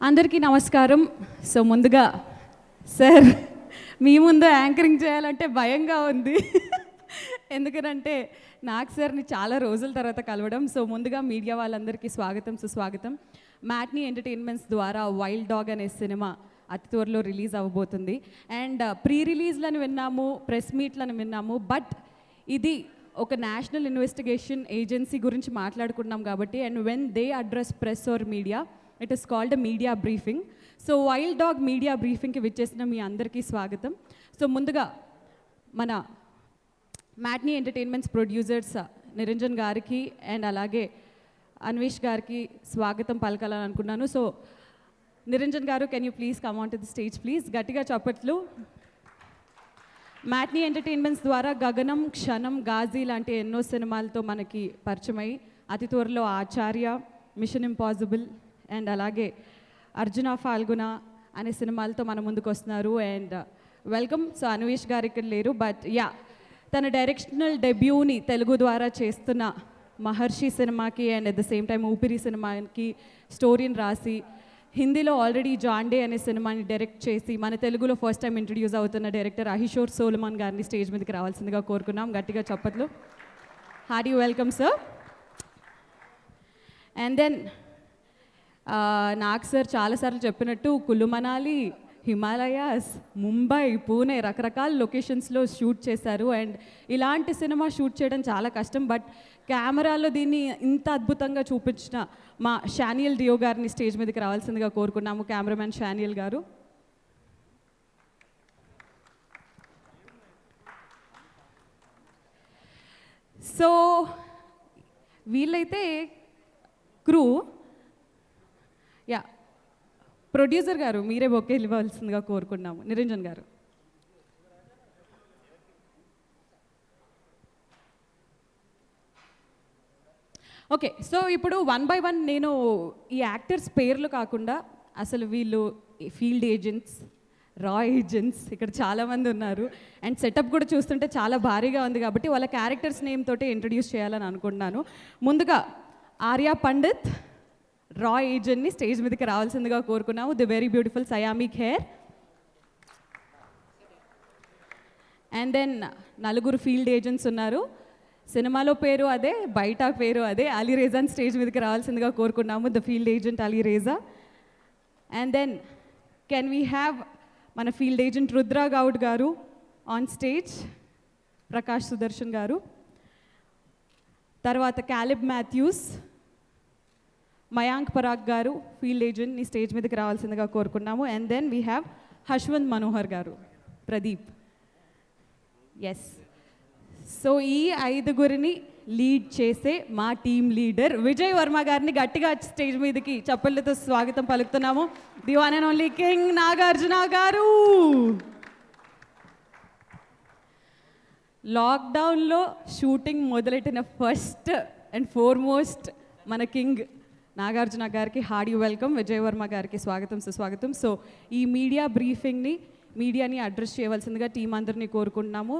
అందరికీ నమస్కారం. సో ముందుగా సార్ మీ ముందు యాంకరింగ్ చేయాలంటే భయంగా ఉంది. ఎందుకనంటే నాకు సార్ని చాలా రోజుల తర్వాత కలవడం. సో ముందుగా మీడియా వాళ్ళందరికీ స్వాగతం, సుస్వాగతం. మ్యాట్నీ ఎంటర్టైన్మెంట్స్ ద్వారా వైల్డ్ డాగ్ అనే సినిమా అతి త్వరలో రిలీజ్ అవ్వబోతుంది. అండ్ ప్రీ రిలీజ్లను విన్నాము, ప్రెస్ మీట్లను విన్నాము. బట్ ఇది ఒక నేషనల్ ఇన్వెస్టిగేషన్ ఏజెన్సీ గురించి మాట్లాడుకున్నాం కాబట్టి, and when they address press or media, it is called a media briefing. So Wild Dog media బ్రీఫింగ్కి విచ్చేసిన మీ అందరికీ స్వాగతం. సో ముందుగా మన మ్యాట్నీ ఎంటర్టైన్మెంట్స్ ప్రొడ్యూసర్స్ నిరంజన్ గారికి అండ్ అలాగే అన్వేష్ గారికి స్వాగతం పలకాలని అనుకున్నాను. సో నిరంజన్ గారు, can you please come on to the stage please. గట్టిగా చప్పట్లు. మ్యాట్నీ ఎంటర్టైన్మెంట్స్ ద్వారా గగనం, క్షణం, గాజీ లాంటి ఎన్నో సినిమాలతో మనకి పరిచయమై అతి త్వరలో ఆచార్య, మిషన్ ఇంపాసిబుల్ అండ్ అలాగే అర్జున ఫాల్గుణ అనే సినిమాలతో మన ముందుకు వస్తున్నారు. And welcome. సో అన్వేష్ గారు ఇక్కడ లేరు, బట్ యా, తన డైరెక్షనల్ డెబ్యూని తెలుగు ద్వారా చేస్తున్న మహర్షి సినిమాకి and at the same time ఊపిరి సినిమాకి స్టోరీని రాసి హిందీలో ఆల్రెడీ జాండే అనే సినిమాని డైరెక్ట్ చేసి మన తెలుగులో ఫస్ట్ టైం ఇంట్రడ్యూస్ అవుతున్న డైరెక్టర్ అహిషోర్ సోలమన్ గారిని స్టేజ్ మీదకి రావాల్సిందిగా కోరుకున్నాం. గట్టిగా చప్పట్లు. Hearty welcome sir. And then నాకు సార్ చాలాసార్లు చెప్పినట్టు కుల్లు మనాలి, హిమాలయాస్, ముంబై, పూణే రకరకాల లొకేషన్స్లో షూట్ చేశారు. అండ్ ఇలాంటి సినిమా షూట్ చేయడం చాలా కష్టం. బట్ కెమెరాలో దీన్ని ఇంత అద్భుతంగా చూపించిన మా షానియల్ డియో గారిని స్టేజ్ మీదకి రావాల్సిందిగా కోరుకున్నాము. కెమెరామెన్ షానియల్ గారు. సో వీళ్ళైతే క్రూ. యా, ప్రొడ్యూసర్ గారు మీరే బొకే ఇవ్వాల్సిందిగా కోరుకున్నాము. నిరంజన్ గారు. ఓకే, సో ఇప్పుడు వన్ బై వన్ నేను ఈ యాక్టర్స్ పేర్లు కాకుండా అసలు వీళ్ళు ఫీల్డ్ ఏజెంట్స్, రా ఏజెంట్స్ ఇక్కడ చాలామంది ఉన్నారు. అండ్ సెటప్ కూడా చూస్తుంటే చాలా భారీగా ఉంది కాబట్టి వాళ్ళ క్యారెక్టర్స్ నేమ్ తోటి ఇంట్రడ్యూస్ చేయాలని అనుకుంటున్నాను. ముందుగా ఆర్యా పండిత్ రా ఏజెంట్ని స్టేజ్ మీదకి రావాల్సిందిగా కోరుకున్నాము. The very beautiful Saiyami Kher. And then నలుగురు ఫీల్డ్ ఏజెంట్స్ ఉన్నారు. సినిమాలో పేరు అదే, బయట పేరు అదే. అలీరేజాని స్టేజ్ మీదకి రావాల్సిందిగా కోరుకున్నాము. The field agent Ali Reza. And then can we have మన field agent Rudra Goud garu on stage, Prakash Sudarshan గారు. తర్వాత క్యాలిబ్ మాథ్యూస్, మయాంక్ పరాగ్ గారు ఫీల్డ్ ఏజెంట్ని స్టేజ్ మీదకి రావాల్సిందిగా కోరుకున్నాము. And then we have Hashvanth Manohar garu, Pradeep. Yes, so ఈ ఐదుగురిని లీడ్ చేసే మా టీమ్ లీడర్ విజయ్ వర్మ గారిని గట్టిగా స్టేజ్ మీదకి చప్పళ్ళతో స్వాగతం పలుకుతున్నాము. The one and only king Nagarjuna garu. లాక్డౌన్లో షూటింగ్ మొదలెట్టిన ఫస్ట్ అండ్ ఫోర్మోస్ట్ మన కింగ్ నాగార్జున గారికి హార్డీ వెల్కమ్. విజయ్ వర్మ గారికి స్వాగతం, సుస్వాగతం. సో ఈ మీడియా బ్రీఫింగ్ని, మీడియాని అడ్రస్ చేయవలసిందిగా టీం అందరినీ కోరుకుంటున్నాము.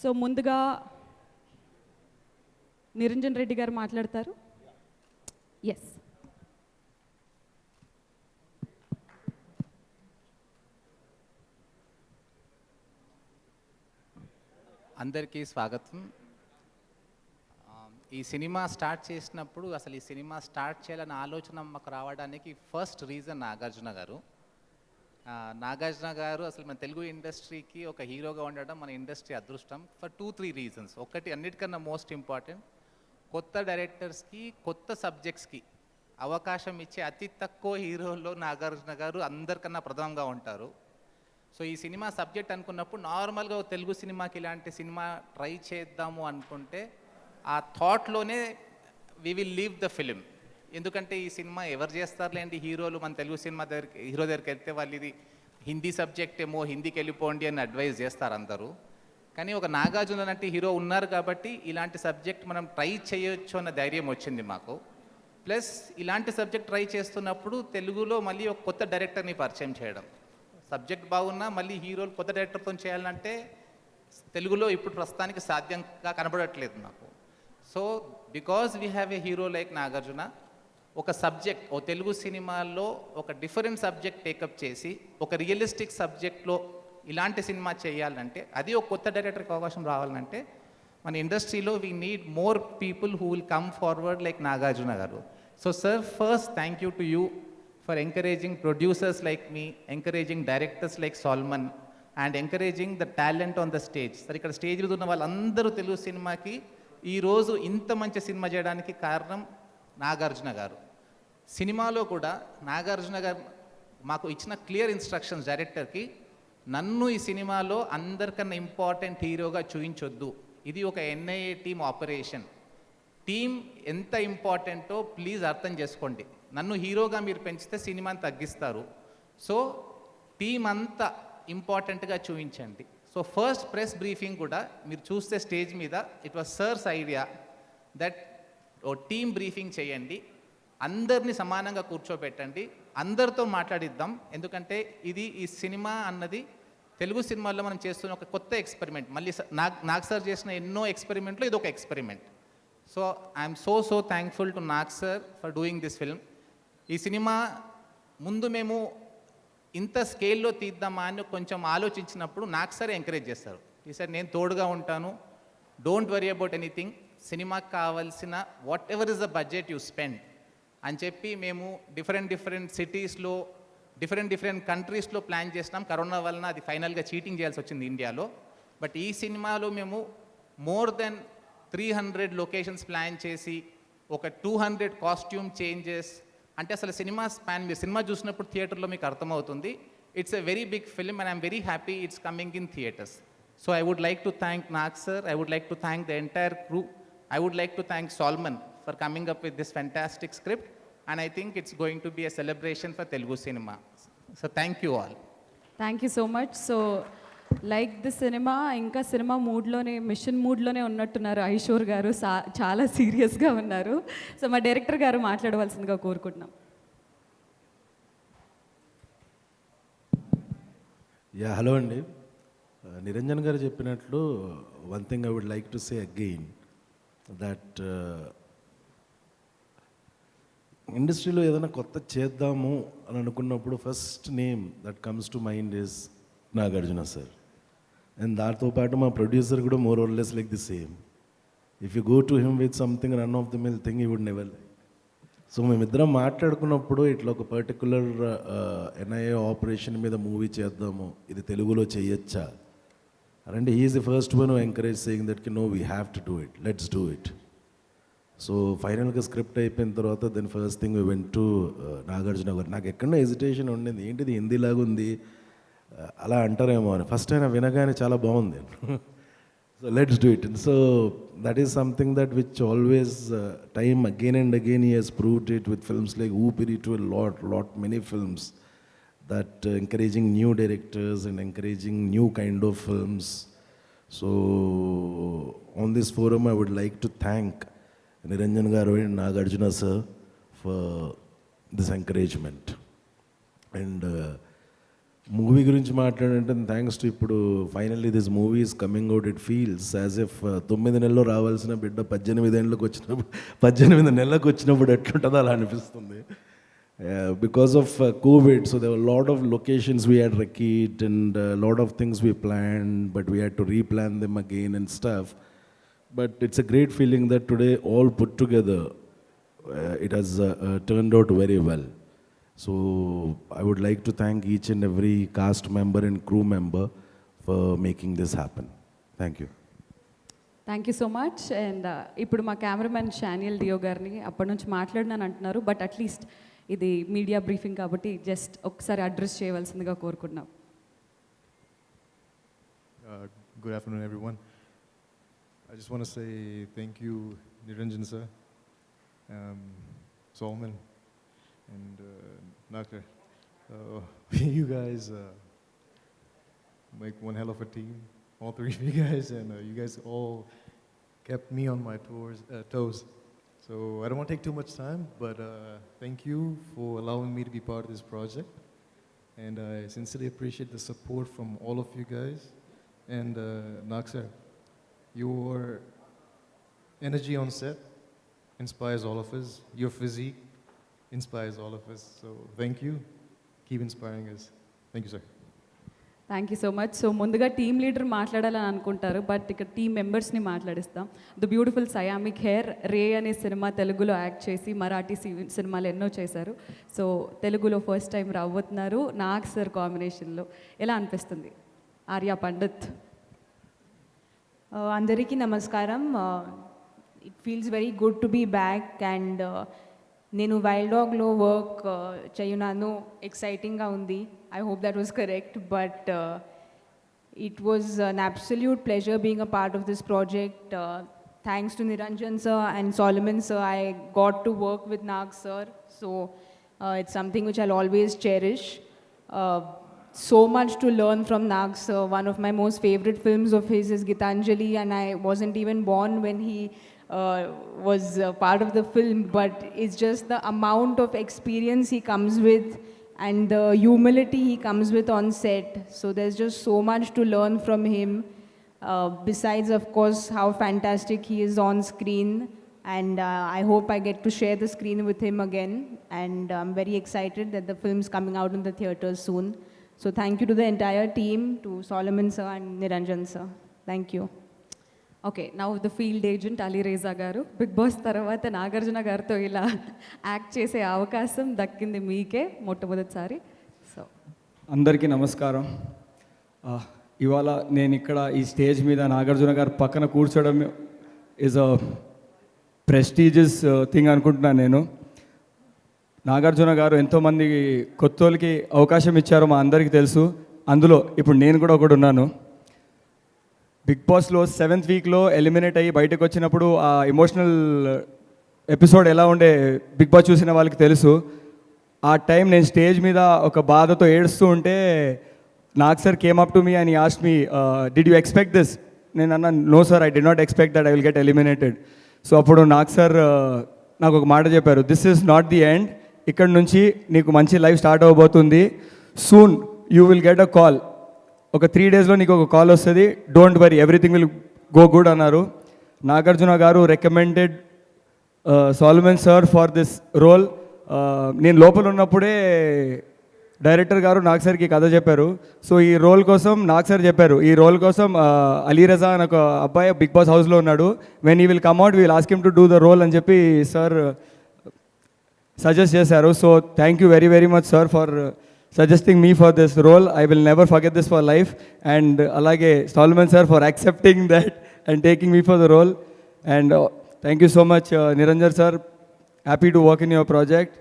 సో ముందుగా నిరంజన్ రెడ్డి గారు మాట్లాడతారు. ఎస్. అందరికీ స్వాగతం. ఈ సినిమా స్టార్ట్ చేసినప్పుడు అసలు ఈ సినిమా స్టార్ట్ చేయాలన్న ఆలోచన మాకు రావడానికి ఫస్ట్ రీజన్ నాగార్జున గారు. నాగార్జున గారు అసలు మన తెలుగు ఇండస్ట్రీకి ఒక హీరోగా ఉండడం మన ఇండస్ట్రీ అదృష్టం ఫర్ 2-3 రీజన్స్. ఒకటి, అన్నిటికన్నా మోస్ట్ ఇంపార్టెంట్, కొత్త డైరెక్టర్స్కి, కొత్త సబ్జెక్ట్స్కి అవకాశం ఇచ్చే అతి తక్కువ హీరోల్లో నాగార్జున గారు అందరికన్నా ప్రథమంగా ఉంటారు. సో ఈ సినిమా సబ్జెక్ట్ అనుకున్నప్పుడు నార్మల్గా తెలుగు సినిమాకి ఇలాంటి సినిమా ట్రై చేద్దాము అనుకుంటే ఆ థాట్లోనే we will leave the film. ఎందుకంటే ఈ సినిమా ఎవరు చేస్తారులేండి హీరోలు, మన తెలుగు సినిమా హీరో దగ్గరికి వెళ్తే వాళ్ళు ఇది హిందీ సబ్జెక్ట్ ఏమో, హిందీకి వెళ్ళిపోండి అని అడ్వైజ్ చేస్తారు అందరూ. కానీ ఒక నాగార్జున లాంటి హీరో ఉన్నారు కాబట్టి ఇలాంటి సబ్జెక్ట్ మనం ట్రై చేయొచ్చు అన్న ధైర్యం వచ్చింది మాకు. ప్లస్ ఇలాంటి సబ్జెక్ట్ ట్రై చేస్తున్నప్పుడు తెలుగులో మళ్ళీ ఒక కొత్త డైరెక్టర్ని పరిచయం చేయడం, సబ్జెక్ట్ బాగున్నా మళ్ళీ హీరోలు కొత్త డైరెక్టర్తో చేయాలంటే తెలుగులో ఇప్పుడు ప్రస్తుతానికి సాధ్యంగా కనబడట్లేదు నాకు. So because we have a hero like Nagarjuna, ఒక సబ్జెక్ట్ ఓ తెలుగు సినిమాల్లో ఒక డిఫరెంట్ సబ్జెక్ట్ టేకప్ చేసి ఒక రియలిస్టిక్ సబ్జెక్ట్లో ఇలాంటి సినిమా చేయాలంటే అది ఒక కొత్త డైరెక్టర్కి అవకాశం రావాలంటే మన ఇండస్ట్రీలో we need more people who will come forward like Nagarjuna garu. So sir, first thank you to you for encouraging producers like me, encouraging directors like Solomon and encouraging the talent on the stage. Sir, ఇక్కడ stage మీద ఉన్న వాళ్ళందరూ తెలుగు సినిమాకి ఈరోజు ఇంత మంచి cinema చేయడానికి కారణం నాగార్జున గారు. సినిమాలో కూడా నాగార్జున గారు మాకు ఇచ్చిన క్లియర్ ఇన్స్ట్రక్షన్స్ డైరెక్టర్కి, నన్ను ఈ సినిమాలో అందరికన్నా ఇంపార్టెంట్ హీరోగా చూపించొద్దు, ఇది ఒక ఎన్ఐఏ టీమ్ ఆపరేషన్, టీం ఎంత ఇంపార్టెంటో ప్లీజ్ అర్థం చేసుకోండి, నన్ను హీరోగా మీరు పెంచితే సినిమాని తగ్గిస్తారు, సో టీం అంతా ఇంపార్టెంట్గా చూపించండి. సో ఫస్ట్ ప్రెస్ బ్రీఫింగ్ కూడా మీరు చూస్తే స్టేజ్ మీద it was sir's idea that ఓ టీమ్ బ్రీఫింగ్ చేయండి, అందరినీ సమానంగా కూర్చోబెట్టండి, అందరితో మాట్లాడిద్దాం, ఎందుకంటే ఈ సినిమా అన్నది తెలుగు సినిమాల్లో మనం చేస్తున్న ఒక కొత్త ఎక్స్పెరిమెంట్. మళ్ళీ నాగ్ సార్ చేసిన ఎన్నో ఎక్స్పెరిమెంట్లో ఇది ఒక experiment. So I'm so thankful to Nag sir for doing this film. ఈ సినిమా ముందు మేము ఇంత స్కేల్లో తీద్దామా అని కొంచెం ఆలోచించినప్పుడు నాగ్ సార్ ఎంకరేజ్ చేస్తారు. ఈసారి నేను తోడుగా ఉంటాను, డోంట్ వరీ అబౌట్ ఎనీథింగ్, సినిమాకి కావాల్సిన what ever is the budget you spend అని చెప్పి మేము డిఫరెంట్ సిటీస్లో డిఫరెంట్ కంట్రీస్లో ప్లాన్ చేసినాం. కరోనా వలన అది ఫైనల్గా చీటింగ్ చేయాల్సి వచ్చింది ఇండియాలో. బట్ ఈ సినిమాలో మేము మోర్ దెన్ 300 లొకేషన్స్ ప్లాన్ చేసి ఒక 200 కాస్ట్యూమ్ చేంజెస్, అంటే అసలు సినిమా స్పాన్, మీరు సినిమా చూసినప్పుడు థియేటర్లో మీకు అర్థమవుతుంది. It's a very big film and I'm very happy it's coming in theatres. So I would like to thank Nag sir, I would like to thank the entire crew, I would like to thank Solomon for coming up with this fantastic script, and I think it's going to be a celebration for Telugu cinema. So thank you all. Thank you so much. So like the cinema, ఇంకా cinema మూడ్లోనే, machine మూడ్లోనే ఉన్నట్టున్నారు ఐశ్వర్ గారు, చాలా సీరియస్గా ఉన్నారు. So మా director గారు మాట్లాడవలసిందిగా కోరుకుంటున్నాం. హలో అండి. నిరంజన్ గారు చెప్పినట్లు one thing I would like to say again that ఇండస్ట్రీలో ఏదైనా కొత్త చేద్దాము అని అనుకున్నప్పుడు first name that comes to mind is Nagarjuna sir. And దాంతో పాటు మా ప్రొడ్యూసర్ కూడా more or less like the same. If you go to him with something run of the mill thing you would never like. So మేమిద్దరం మాట్లాడుకున్నప్పుడు ఇట్లా ఒక particular NIA operation మీద movie చేద్దాము, ఇది తెలుగులో చేయొచ్చా అంటే he's the first one encourage saying that కి no we have to do it, let's do it. So ఫైనల్గా స్క్రిప్ట్ అయిపోయిన తర్వాత then first thing we went to Nagarjuna garu. నాకు ఎక్కడో హెజిటేషన్ ఉండింది, ఏంటిది హిందీలాగా ఉంది అలా అంటారేమో అని. ఫస్ట్ అయినా వినగానే చాలా బాగుంది. So let's do it. So that is something that which always time again and again he has proved it with films like Oopiri to lot many films that encouraging new directors and encouraging new kind of films. So on this forum I would like to thank Niranjan garu and Nagarjuna sir for this encouragement. And movie గురించి మాట్లాడంటే thanks to ఇప్పుడు finally this movie is coming out. It feels as if 9 నెలల్లో రావాల్సిన బిడ్డ 18 ఏళ్ళకి వచ్చినప్పుడు 18 నెలలకు వచ్చినప్పుడు ఎట్లుంటుందో అలా అనిపిస్తుంది. Because of Covid, so there were lot of locations we had recced and lot of things we plan, but we had to replan them again and stuff. But it's a great feeling that today all put together, it has turned out very well. So I would like to thank each and every cast member and crew member for making this happen. Thank you. Thank you so much. And ఇప్పుడు మా cameraman షానియల్ డియో గారిని అప్పటి నుంచి మాట్లాడినాను అంటున్నారు, but at least ఇది media briefing కాబట్టి just ఒకసారి address చేయవలసిందిగా కోరుకుంటున్నాం. Good afternoon, everyone. I just want to say thank you, Niranjan sir, Solomon, and Nagar. You guys make one hell of a team, all three of you guys, and you guys all kept me on my toes. So I don't want to take too much time, but thank you for allowing me to be part of this project, and I sincerely appreciate the support from all of you guys. And Nagar sir, your energy on set inspires all of us. Your physique, inspires all of us. So thank you. Keep inspiring us. Thank you, sir. Thank you so much. So ముందుగా team leader మాట్లాడాలని అనుకుంటారు, but ఇక్కడ team మెంబర్స్ని మాట్లాడిస్తాం. The beautiful Saiyami hair, రే అనే cinema తెలుగులో act చేసి మరాఠీ సినిమాలు ఎన్నో చేశారు. సో తెలుగులో ఫస్ట్ టైం రాబోతున్నారు నాగ్ సార్ కాంబినేషన్లో. ఎలా అనిపిస్తుంది? ఆర్యా పండిత్. అందరికీ నమస్కారం. It feels very good to be back and నేను వైల్డ్ డాగ్లో వర్క్ చేయున్నాను. ఎక్సైటింగ్గా ఉంది. I hope that was correct, but it was an absolute pleasure being a part of this project. Thanks to Niranjan sir and Solomon sir, I got to work with Nag sir. So it's something which I'll always cherish. So much to learn from Nag sir. One of my most favorite films of his is Gitanjali, and I wasn't even born when he was part of the film, but it's just the amount of experience he comes with and the humility he comes with on set. So there's just so much to learn from him. Besides, of course, how fantastic he is on screen. And I hope I get to share the screen with him again. And I'm very excited that the film's coming out in the theaters soon. So thank you to the entire team, to Solomon sir and Niranjan sir. Thank you. Okay, now the field agent Ali Reza garu. Bigg boss తర్వాత నాగార్జున గారితో ఇలా act చేసే అవకాశం దక్కింది మీకే మొట్టమొదటిసారి. So అందరికీ నమస్కారం. ఇవాళ నేను ఇక్కడ ఈ స్టేజ్ మీద నాగార్జున గారు పక్కన కూర్చోవడం ఈజ్ అ ప్రెస్టీజియస్ థింగ్ అనుకుంటున్నాను నేను. నాగార్జున గారు ఎంతోమంది కొత్తోళ్ళకి అవకాశం ఇచ్చారో మా అందరికీ తెలుసు. అందులో ఇప్పుడు నేను కూడా ఒకడు ఉన్నాను. బిగ్ బాస్లో 7th వీక్లో ఎలిమినేట్ అయ్యి బయటకు వచ్చినప్పుడు ఆ ఎమోషనల్ ఎపిసోడ్ ఎలా ఉండే బిగ్ బాస్ చూసిన వాళ్ళకి తెలుసు. ఆ టైం నేను స్టేజ్ మీద ఒక బాధతో ఏడుస్తూ ఉంటే Nag sir came up to me and asked me, did you expect this? నేను అన్నా, no sir, I did not expect that I will get eliminated. So అప్పుడు నాగ్ సార్ నాకు ఒక మాట చెప్పారు, this is not the end, ఇక్కడ నుంచి నీకు మంచి లైఫ్ స్టార్ట్ అవ్వబోతుంది, soon you will get a call, ఒక 3 daysలో నీకు ఒక కాల్ వస్తుంది, don't worry, everything will go good అన్నారు. నాగార్జున గారు recommended Solomon sir for this role. నేను లోపల ఉన్నప్పుడే డైరెక్టర్ గారు నాగ్ సార్కి కథ చెప్పారు. సో ఈ రోల్ కోసం నాగ్ సార్ చెప్పారు, ఈ రోల్ కోసం అలీ రజా అని ఒక అబ్బాయి బిగ్ బాస్ హౌస్లో ఉన్నాడు, when he will come out will ask him to do the role అని చెప్పి సార్ సజెస్ట్ చేశారు. So thank you very very much sir for suggesting me for this role. I will never forget this for life. And alage Solomon sir for accepting that and taking me for the role. And thank you so much Niranjan sir. Happy to work in your project.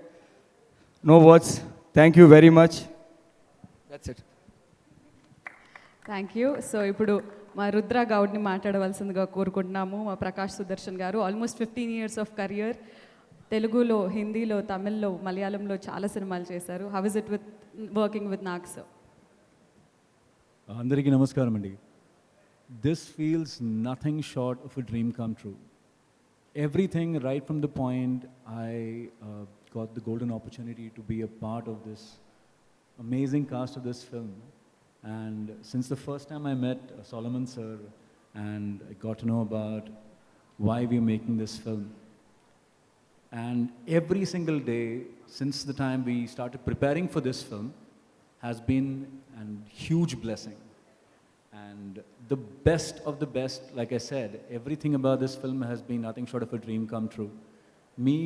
No words. Thank you very much. That's it. Thank you. So ఇప్పుడు మా రుద్ర గౌడ్ని మాట్లాడవలసిందిగా కోరుకుంటున్నాము. మా ప్రకాష్ సుదర్శన్ గారు almost 15 years of career. తెలుగులో, హిందీలో, తమిళ్లో, మలయాళంలో చాలా సినిమాలు చేశారు. How is it with working with Nag sir? అందరికీ నమస్కారం అండి. This feels nothing short of a dream come true. Everything right from the point I got the golden opportunity to be a part of this amazing cast of this film. And since the first time I met Solomon sir and I got to know about why we're making this film, and every single day since the time we started preparing for this film has been a huge blessing. And the best of the best, like I said, everything about this film has been nothing short of a dream come true. Me,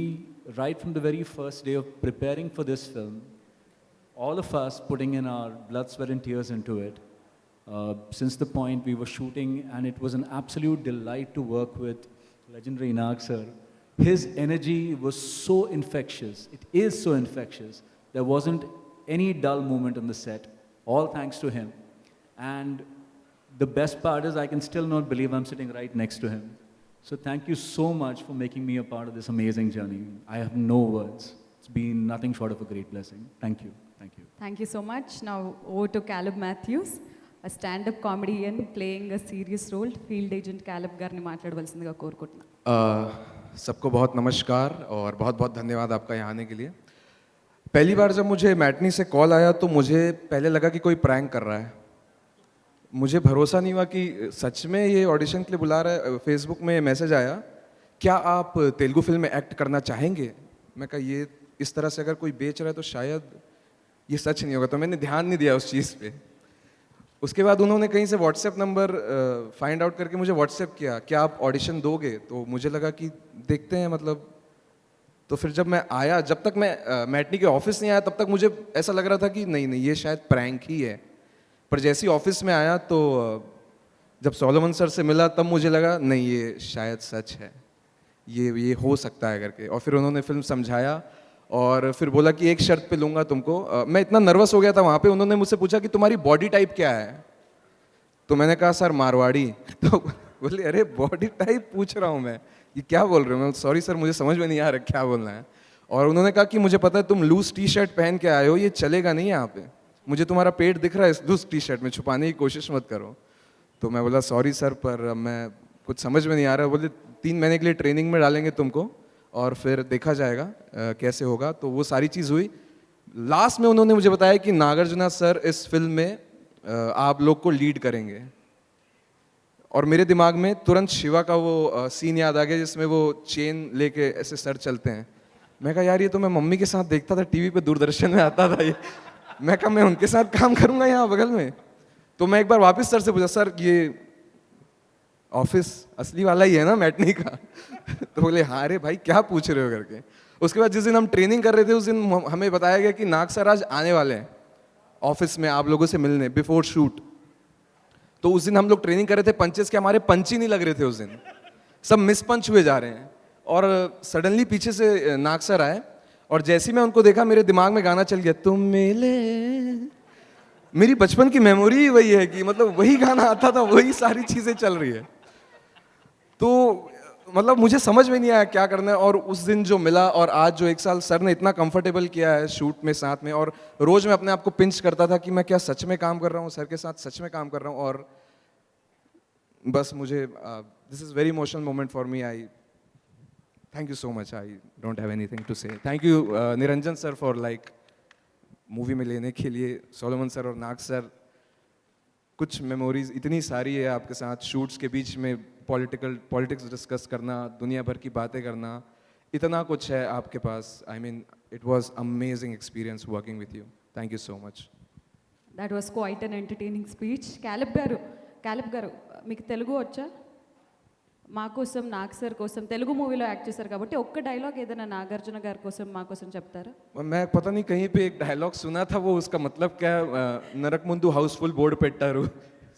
right from the very first day of preparing for this film, all of us putting in our blood, sweat and tears into it, since the point we were shooting, and it was an absolute delight to work with legendary Nag sir. His energy was so infectious. It is so infectious. There wasn't any dull moment on the set, all thanks to him. And the best part is I can still not believe I'm sitting right next to him. So thank you so much for making me a part of this amazing journey. I have no words. It's been nothing short of a great blessing. Thank you. Thank you. Thank you so much. Now over to Caleb Matthews, a stand-up comedian playing a serious role. Field agent Caleb గారిని మాట్లాడవలసిందిగా కోరుకుంటున్నా. सबको बहुत नमस्कार और बहुत बहुत धन्यवाद आपका यहाँ आने के लिए. पहली बार जब मुझे मैटनी से कॉल आया तो मुझे पहले लगा कि कोई प्रैंक कर रहा है. मुझे भरोसा नहीं हुआ कि सच में ये ऑडिशन के लिए बुला रहा है. फेसबुक में मैसेज आया, क्या आप तेलुगु फिल्म में एक्ट करना चाहेंगे? मैं कहा ये इस तरह से अगर कोई बेच रहा है तो शायद ये सच नहीं होगा, तो मैंने ध्यान नहीं दिया उस चीज़ पे। उसके बाद उन्होंने कहीं से व्हाट्सएप नंबर फाइंड आउट करके मुझे व्हाट्सएप किया, क्या आप ऑडिशन दोगे? तो मुझे लगा कि देखते हैं मतलब। तो फिर जब मैं आया, जब तक मैं मैटनी के ऑफिस नहीं आया तब तक मुझे ऐसा लग रहा था कि नहीं नहीं ये शायद प्रैंक ही है। पर जैसे ही ऑफिस में आया तो जब सोलोमन सर से मिला तब मुझे लगा नहीं ये शायद सच है, ये हो सकता है करके। और फिर उन्होंने फिल्म समझाया और फिर बोला कि एक शर्त पे लूँगा तुमको। मैं इतना नर्वस हो गया था वहाँ पे, उन्होंने मुझसे पूछा कि तुम्हारी बॉडी टाइप क्या है? तो मैंने कहा सर मारवाड़ी। तो बोले अरे बॉडी टाइप पूछ रहा हूँ मैं, ये क्या बोल रहे हो? मैं सॉरी सर मुझे समझ में नहीं आ रहा क्या बोलना है। और उन्होंने कहा कि मुझे पता है तुम लूज टी शर्ट पहन के आए हो, ये चलेगा नहीं यहाँ पे, मुझे तुम्हारा पेट दिख रहा है इस लूज टी शर्ट में, छुपाने की कोशिश मत करो। तो मैं बोला सॉरी सर पर मैं कुछ समझ में नहीं आ रहा। बोले 3 महीने के लिए ट्रेनिंग में डालेंगे तुमको और फिर देखा जाएगा कैसे होगा। तो वो सारी चीज़ हुई। लास्ट में उन्होंने मुझे बताया कि नागार्जुना सर इस फिल्म में आप लोग को लीड करेंगे। और मेरे दिमाग में तुरंत शिवा का वो सीन याद आ गया जिसमें वो चेन लेके ऐसे सर चलते हैं। मैं कहा यार ये तो मैं मम्मी के साथ देखता था टीवी पे, दूरदर्शन में आता था ये। मैं कहा मैं उनके साथ काम करूंगा यहाँ बगल में। तो मैं एक बार वापस सर से पूछा सर ये ऑफिस असली वाला ही है ना मैटनी का? तो बोले हाँ अरे भाई क्या पूछ रहे हो करके। उसके बाद जिस दिन हम ट्रेनिंग कर रहे थे उस दिन हमें बताया गया कि नाग सर आज आने वाले हैं ऑफिस में आप लोगों से मिलने बिफोर शूट। तो उस दिन हम लोग ट्रेनिंग कर रहे थे पंचेस के, हमारे पंच ही नहीं लग रहे थे उस दिन, सब मिस पंच हुए जा रहे हैं। और सडनली पीछे से नाग सर आए और जैसे ही मैं उनको देखा मेरे दिमाग में गाना चल गया, तुम मिले। मेरी बचपन की मेमोरी ही वही है कि मतलब वही गाना आता था, वही सारी चीजें चल रही है। तो मतलब मुझे समझ में नहीं आया क्या करना है। और उस दिन जो मिला और आज जो 1 साल सर ने इतना कंफर्टेबल किया है शूट में साथ में, और रोज मैं अपने आप को पिंच करता था कि मैं क्या सच में काम कर रहा हूँ, सर के साथ सच में काम कर रहा हूँ। और बस मुझे this is very emotional moment for me. I thank you so much, I don't have anything to say. Thank you Niranjan sir for like movie में लेने के लिए, सोलोमन सर और नाग सर। कुछ मेमोरीज इतनी सारी है आपके साथ शूट्स के बीच में, पॉलिटिक्स डिस्कस करना, दुनिया भर की बातें करना, इतना कुछ है आपके पास। I mean it was amazing experience working with you. Thank you so much. That was quite an entertaining speech. Caleb garu మీకు తెలుగు వచ్చా? మా కోసం నాగ్ సార్ కోసం తెలుగు మూవీలో యాక్ట్ చేశారు కాబట్టి ఒక్క డైలాగ్ ఏదైనా నాగార్జున గారి కోసం మా కోసం చెప్తారా? मैं पता नहीं कहीं पे एक डायलॉग सुना था, वो उसका मतलब क्या नरक मुंदु हाउसफुल बोर्ड పెట్టారు,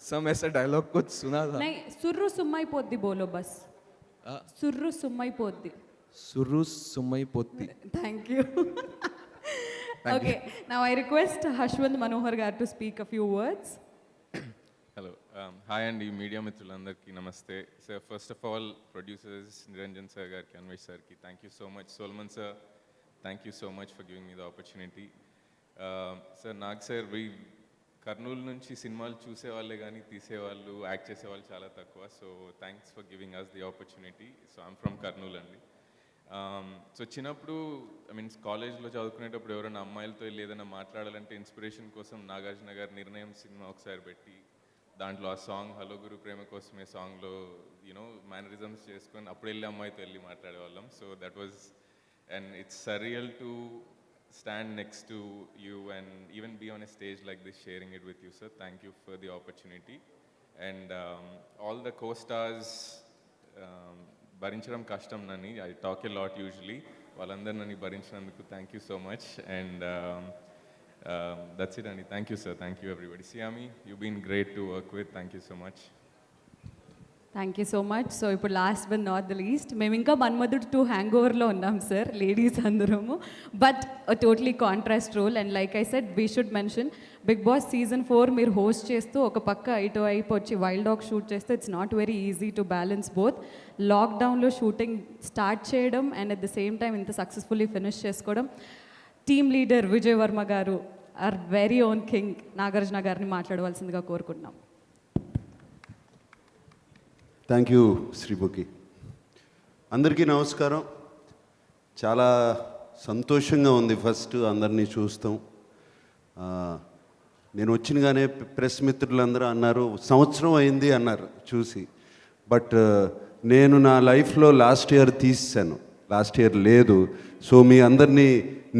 सम ऐसा डायलॉग कुछ सुना था। नहीं, सुर्रु सुम्मई बोलो बस. सुर्रु सुम्मई पोद्दी. सुरु सुमई पोती। Thank you. Okay, now I request Hashwant Manohar garu to speak a few words. Hello hi అండి మీడియా మిత్రులందరికీ నమస్తే. Sir first of all producers Niranjan sir గారికి, అన్వేష్ సార్కి thank you so much. Solomon sir thank you so much for giving me the opportunity. Sir Nag sir Kurnool నుంచి సినిమాలు చూసేవాళ్ళే కానీ తీసేవాళ్ళు, యాక్ట్ చేసేవాళ్ళు చాలా తక్కువ. So thanks for giving us the opportunity. So I'm from Kurnool అండి. సో చిన్నప్పుడు ఐ మీన్స్ కాలేజ్లో చదువుకునేటప్పుడు ఎవరైనా అమ్మాయిలతో వెళ్ళి ఏదైనా మాట్లాడాలంటే ఇన్స్పిరేషన్ కోసం నాగార్జున గారి నిర్ణయం సినిమా ఒకసారి పెట్టి దాంట్లో ఆ సాంగ్ హలో గురు ప్రేమ కోసమే సాంగ్లో యూనో మేనరిజమ్స్ చేసుకొని అప్పుడు వెళ్ళి అమ్మాయితో వెళ్ళి మాట్లాడేవాళ్ళం. So that was and it's surreal to stand next to you and even be on a stage like this sharing it with you, sir. Thank you for the opportunity. And all the co-stars, భరించడం కష్టం నని, I talk a lot usually. వాళ్ళందరూ నన్ను భరించినందుకు thank you so much. And that's it అండి. Thank you sir, thank you everybody. Siami, you've been great to work with. Thank you so much. Thank you so much. So ఇప్పుడు last but not the least, మేము ఇంకా Manmadhudu 2 hang ఓవర్లో ఉన్నాం sir, ladies అందరము. But totally contrast role. And like I said we should mention Bigg Boss season 4 మీరు host చేస్తూ ఒక పక్క ఇటువైపు వచ్చి వైల్డ్ డాగ్ షూట్ చేస్తే it's not very easy to balance both. లాక్డౌన్లో షూటింగ్ స్టార్ట్ చేయడం and at the same time ఇంత సక్సెస్ఫుల్లీ ఫినిష్ చేసుకోవడం. టీమ్ లీడర్ విజయ్ వర్మ గారు, our very own king, Nagarjuna గారిని మాట్లాడవలసిందిగా కోరుకుంటున్నాం. Thank you Sreemukhi. అందరికీ నమస్కారం. చాలా సంతోషంగా ఉంది ఫస్ట్ అందరినీ చూస్తాం. నేను వచ్చినగానే ప్రెస్ మిత్రులందరూ అన్నారు సంవత్సరం అయింది అన్నారు చూసి. బట్ నేను నా లైఫ్లో లాస్ట్ ఇయర్ తీసాను. లాస్ట్ ఇయర్ లేదు. సో మీ అందరినీ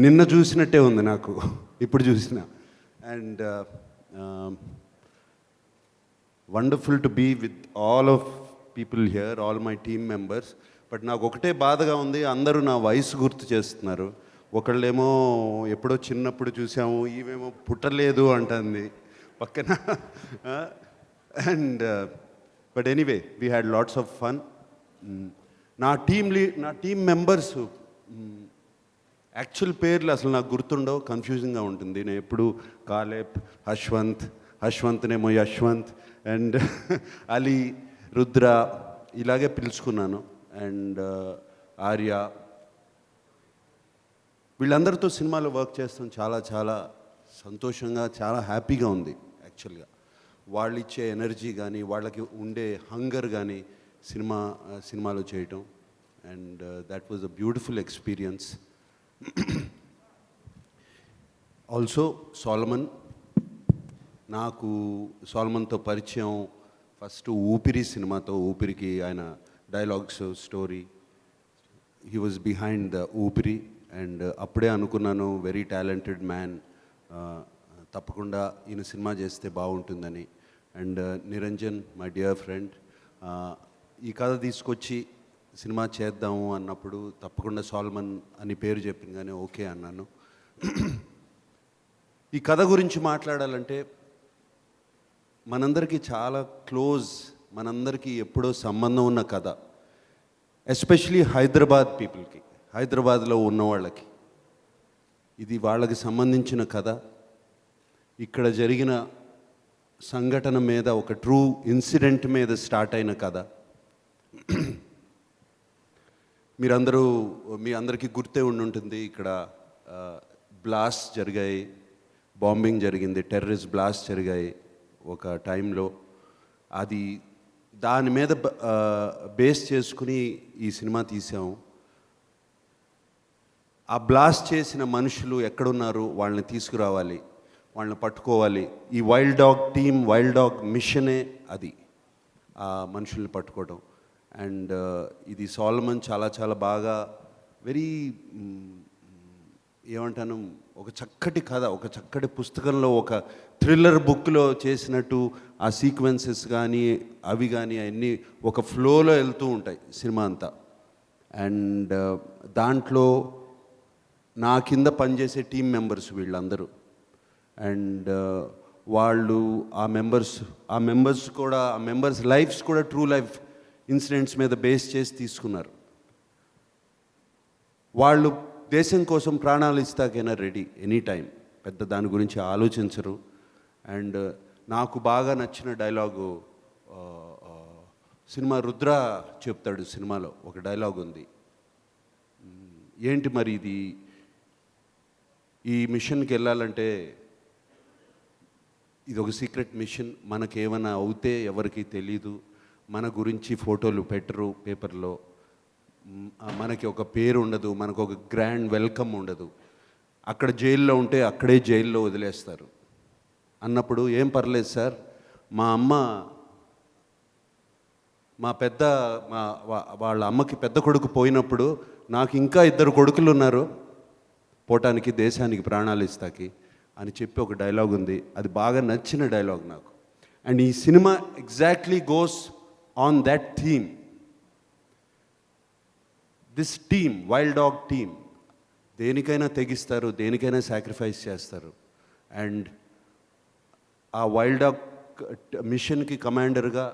నిన్న చూసినట్టే ఉంది నాకు ఇప్పుడు చూసిన. And wonderful to be with all of people here, all my team members. But నాకు ఒకటే బాధగా ఉంది, అందరూ నా వయసు గుర్తు చేస్తున్నారు. ఒకళ్ళేమో ఎప్పుడో చిన్నప్పుడు చూసాము, ఈమెమో పుట్టలేదు అంటుంది పక్కన. And but anyway we had lots of fun. నా టీమ్ మెంబర్స్ యాక్చువల్ పేర్లు అసలు నాకు గుర్తుండవు, కన్ఫ్యూజింగ్గా ఉంటుంది. నేను ఎప్పుడు కాలేబ్, హశ్వంత్నేమో యశ్వంత్, అండ్ అలీ, రుద్ర ఇలాగే పిలుచుకున్నాను. అండ్ ఆర్య, వీళ్ళందరితో సినిమాలో వర్క్ చేస్తాం చాలా చాలా సంతోషంగా, చాలా హ్యాపీగా ఉంది యాక్చువల్గా. వాళ్ళు ఇచ్చే ఎనర్జీ కానీ, వాళ్ళకి ఉండే హంగర్ కానీ సినిమాలో చేయటం. And that was a beautiful experience. Also Solomon, నాకు సోలమన్తో పరిచయం ఫస్ట్ ఊపిరి సినిమాతో. ఊపిరికి ఆయన dialogues, story, he was behind the ఊపిరి. అండ్ అప్పుడే అనుకున్నాను వెరీ టాలెంటెడ్ మ్యాన్, తప్పకుండా ఈయన సినిమా చేస్తే బాగుంటుందని. And Niranjan, my dear friend, ఈ కథ తీసుకొచ్చి సినిమా చేద్దాము అన్నప్పుడు తప్పకుండా సోల్మన్ అని పేరు చెప్పినగానే ఓకే అన్నాను. ఈ కథ గురించి మాట్లాడాలంటే మనందరికీ చాలా క్లోజ్, మనందరికీ ఎప్పుడో సంబంధం ఉన్న కథ. ఎస్పెషలీ హైదరాబాద్ పీపుల్కి, హైదరాబాద్లో ఉన్న వాళ్ళకి ఇది వాళ్ళకి సంబంధించిన కథ. ఇక్కడ జరిగిన సంఘటన మీద, ఒక ట్రూ ఇన్సిడెంట్ మీద స్టార్ట్ అయిన కథ. మీ అందరికీ గుర్తే ఉండుంటుంది, ఇక్కడ బ్లాస్ట్ జరిగాయి, బాంబింగ్ జరిగింది, టెర్రరిస్ట్ బ్లాస్ట్ జరిగాయి ఒక టైంలో. దాని మీద బేస్ చేసుకుని ఈ సినిమా తీసాము. ఆ బ్లాస్ట్ చేసిన మనుషులు ఎక్కడున్నారు, వాళ్ళని తీసుకురావాలి, వాళ్ళని పట్టుకోవాలి. ఈ వైల్డ్ డాగ్ మిషనే అది, ఆ మనుషుల్ని పట్టుకోవడం. అండ్ ఇది సోలమన్ చాలా చాలా బాగా, వెరీ ఏమంటాను, ఒక చక్కటి కథ, ఒక చక్కటి పుస్తకంలో, ఒక థ్రిల్లర్ బుక్లో చేసినట్టు ఆ సీక్వెన్సెస్ కానీ అవి కానీ అన్నీ ఒక ఫ్లోలో వెళ్తూ ఉంటాయి సినిమా అంతా. అండ్ దాంట్లో నా కింద పనిచేసే టీం మెంబర్స్ వీళ్ళందరూ. అండ్ వాళ్ళు ఆ మెంబర్స్ కూడా, ఆ మెంబర్స్ లైఫ్స్ కూడా ట్రూ లైఫ్ ఇన్సిడెంట్స్ మీద బేస్ చేసి తీసుకున్నారు. వాళ్ళు దేశం కోసం ప్రాణాలు ఇస్తాకైనా రెడీ ఎనీ టైం, పెద్ద దాని గురించి ఆలోచించరు. అండ్ నాకు బాగా నచ్చిన డైలాగు సినిమా రుద్ర చెప్తాడు, సినిమాలో ఒక డైలాగ్ ఉంది, ఏంటి మరి ఇది, ఈ మిషన్కి వెళ్ళాలంటే ఇది ఒక సీక్రెట్ మిషన్, మనకేమైనా అవుతే ఎవరికి తెలీదు, మన గురించి ఫోటోలు పెట్టరు పేపర్లో, మనకి ఒక పేరు ఉండదు, మనకు ఒక గ్రాండ్ వెల్కమ్ ఉండదు, అక్కడ జైల్లో ఉంటే అక్కడే జైల్లో వదిలేస్తారు అన్నప్పుడు, ఏం పర్లేదు సార్, మా అమ్మ, వాళ్ళ అమ్మకి పెద్ద కొడుకు పోయినప్పుడు నాకు ఇంకా 2 కొడుకులు ఉన్నారు పోవటానికి, దేశానికి ప్రాణాలు ఇస్తాకి అని చెప్పి ఒక డైలాగ్ ఉంది. అది బాగా నచ్చిన డైలాగ్ నాకు. అండ్ ఈ cinema exactly goes on that theme. This team, wild dog team, దేనికైనా తెగిస్తారు, దేనికైనా సాక్రిఫైస్ చేస్తారు. అండ్ ఆ వైల్డ్ డాగ్ మిషన్కి కమాండర్గా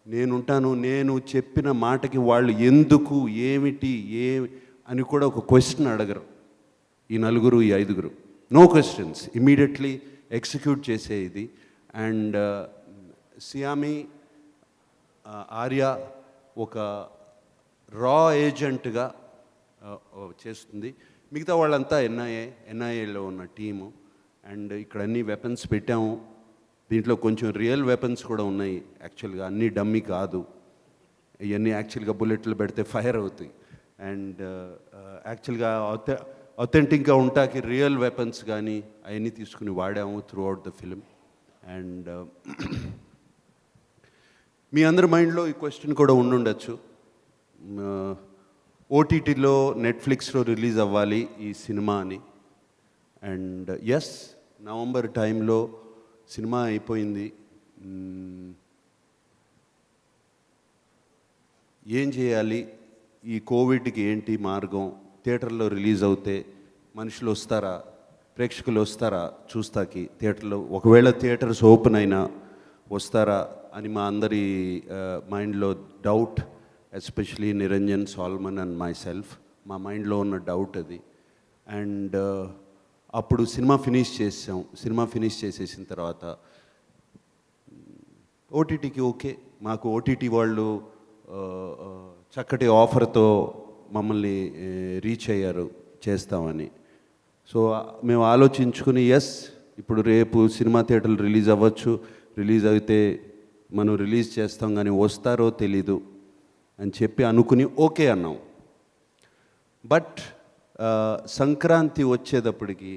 నేనుంటాను. నేను చెప్పిన మాటకి వాళ్ళు ఎందుకు, ఏమిటి, అని కూడా ఒక క్వశ్చన్ అడగరు ఈ 4, ఈ 5. నో క్వశ్చన్స్, ఇమీడియట్లీ ఎగ్జిక్యూట్ చేసే ఇది. అండ్ సియామి, ఆర్య ఒక రా ఏజెంట్గా చేస్తుంది. మిగతా వాళ్ళంతా ఎన్ఐఏలో ఉన్న టీము. అండ్ ఇక్కడ అన్ని వెపన్స్ పెట్టాము. దీంట్లో కొంచెం రియల్ వెపన్స్ కూడా ఉన్నాయి యాక్చువల్గా, అన్నీ డమ్మీ కాదు. ఇవన్నీ యాక్చువల్గా బుల్లెట్లు పెడితే ఫైర్ అవుతాయి. అండ్ యాక్చువల్గా అథెంటిక్గా ఉంటాకి రియల్ వెపన్స్ కానీ అవన్నీ తీసుకుని వాడాము throughout the film. And మీ అందరి మైండ్లో ఈ క్వశ్చన్ కూడా ఉండుండొచ్చు, ఓటీటీలో నెట్ఫ్లిక్స్లో రిలీజ్ అవ్వాలి ఈ సినిమా అని. అండ్ ఎస్, నవంబర్ టైంలో సినిమా అయిపోయింది. ఏం చేయాలి, ఈ కోవిడ్కి ఏంటి మార్గం, థియేటర్లో రిలీజ్ అవుతే మనుషులు వస్తారా, ప్రేక్షకులు వస్తారా చూస్తాకి థియేటర్లో, ఒకవేళ థియేటర్స్ ఓపెన్ అయినా వస్తారా అని మా అందరి మైండ్లో doubt, especially Niranjan, Solomon and myself, మా మైండ్లో ఉన్న డౌట్ అది. అండ్ అప్పుడు సినిమా ఫినిష్ చేసాం. సినిమా ఫినిష్ చేసేసిన తర్వాత ఓటీటీకి ఓకే, మాకు ఓటీటీ వాళ్ళు చక్కటి ఆఫర్తో మమ్మల్ని రీచ్ అయ్యారు చేస్తామని. సో మేము ఆలోచించుకుని ఎస్, ఇప్పుడు రేపు సినిమా థియేటర్లు రిలీజ్ అవ్వచ్చు, రిలీజ్ అయితే మనం రిలీజ్ చేస్తాం, కానీ వస్తారో తెలీదు అని చెప్పి అనుకుని ఓకే అన్నాం. బట్ సంక్రాంతి వచ్చేటప్పటికి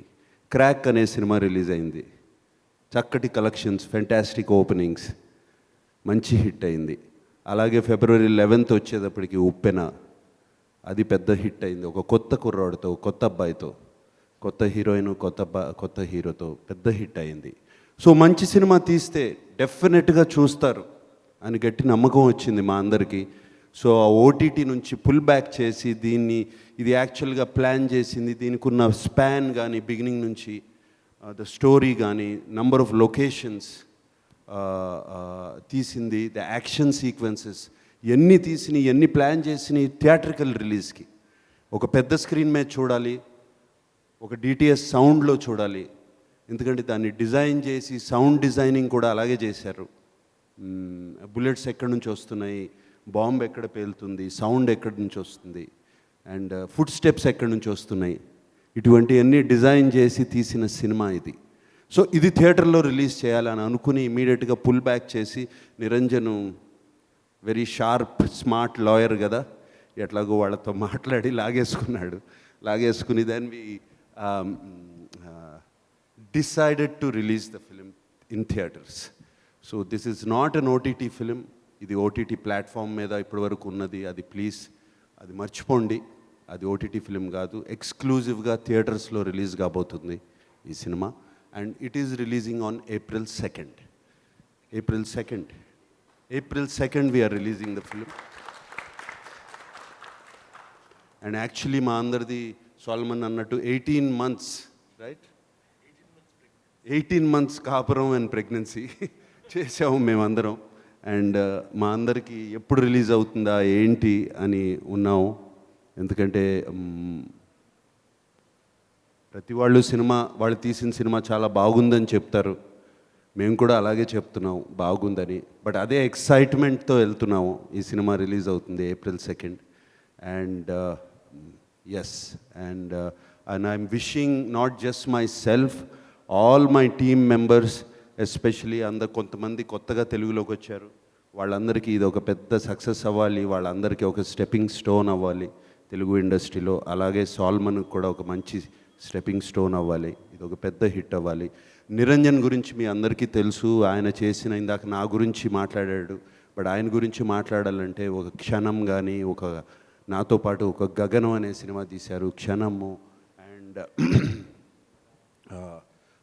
క్రాక్ అనే సినిమా రిలీజ్ అయింది. చక్కటి కలెక్షన్స్, ఫెంటాస్టిక్ ఓపెనింగ్స్, మంచి హిట్ అయింది. అలాగే ఫిబ్రవరి 11th వచ్చేటప్పటికి ఉప్పెన, అది పెద్ద హిట్ అయింది. ఒక కొత్త కుర్రాడితో, కొత్త అబ్బాయితో, కొత్త హీరోయిన్, కొత్త హీరోతో పెద్ద హిట్ అయింది. సో మంచి సినిమా తీస్తే డెఫినెట్గా చూస్తారు అని గట్టి నమ్మకం వచ్చింది మా అందరికీ. సో ఆ ఓటీటీ నుంచి పుల్ బ్యాక్ చేసి ఇది యాక్చువల్గా ప్లాన్ చేసింది, దీనికి ఉన్న స్పాన్ కానీ, బిగినింగ్ నుంచి ద స్టోరీ కానీ, నంబర్ ఆఫ్ లొకేషన్స్ తీసింది, ద యాక్షన్ సీక్వెన్సెస్, ఎన్ని ప్లాన్ చేసి థియేట్రికల్ రిలీజ్కి ఒక పెద్ద స్క్రీన్ మీద చూడాలి, ఒక డిటిఎస్ సౌండ్లో చూడాలి. ఎందుకంటే దాన్ని డిజైన్ చేసి సౌండ్ డిజైనింగ్ కూడా అలాగే చేశారు. బుల్లెట్స్ ఎక్కడి నుంచి వస్తున్నాయి, బాంబ్ ఎక్కడ పేలుతుంది, సౌండ్ ఎక్కడి నుంచి వస్తుంది, అండ్ ఫుడ్ స్టెప్స్ ఎక్కడి నుంచి వస్తున్నాయి, ఇటువంటివన్నీ డిజైన్ చేసి తీసిన సినిమా ఇది. సో ఇది థియేటర్లో రిలీజ్ చేయాలని అనుకుని ఇమీడియట్గా పుల్ బ్యాక్ చేసి, Niranjan very sharp smart lawyer కదా, ఎట్లాగో వాళ్ళతో మాట్లాడి లాగేసుకుని then we decided to release the film in theaters. So this is not an OTT film. ఇది ఓటీటీ ప్లాట్ఫామ్ మీద ఇప్పటివరకు ఉన్నది, అది ప్లీజ్ అది మర్చిపోండి, అది ఓటీటీ ఫిలిం కాదు. ఎక్స్క్లూజివ్గా థియేటర్స్లో రిలీజ్ కాబోతుంది ఈ cinema. And it is releasing on April 2nd. April 2nd we are releasing the film. And actually మా అందరిది సాల్మన్ అన్నట్టు 18 months, right? 18 months కాపురం అండ్ ప్రెగ్నెన్సీ చేసాము మేమందరం. అండ్ మా అందరికీ ఎప్పుడు రిలీజ్ అవుతుందా ఏంటి అని ఉన్నాము. ఎందుకంటే ప్రతి వాళ్ళు తీసిన సినిమా చాలా బాగుందని చెప్తారు, మేము కూడా అలాగే చెప్తున్నాం బాగుందని. బట్ అదే ఎక్సైట్మెంట్తో వెళ్తున్నాము. ఈ సినిమా రిలీజ్ అవుతుంది April 2nd. And yes, and I'm wishing not just myself, all my team members, especially కొంతమంది కొత్తగా తెలుగులోకి వచ్చారు, వాళ్ళందరికీ ఇది ఒక పెద్ద సక్సెస్ అవ్వాలి, వాళ్ళందరికీ ఒక స్టెప్పింగ్ స్టోన్ అవ్వాలి తెలుగు ఇండస్ట్రీలో. అలాగే సాల్మన్ కూడా ఒక మంచి స్టెప్పింగ్ స్టోన్ అవ్వాలి, ఇది ఒక పెద్ద హిట్ అవ్వాలి. నిరంజన్ గురించి మీ అందరికీ తెలుసు, ఆయన చేసిన, ఇందాక నా గురించి మాట్లాడాడు, బట్ ఆయన గురించి మాట్లాడాలంటే ఒక క్షణం కానీ, ఒక నాతో పాటు ఒక గగనం అనే సినిమా తీశారు, క్షణము, and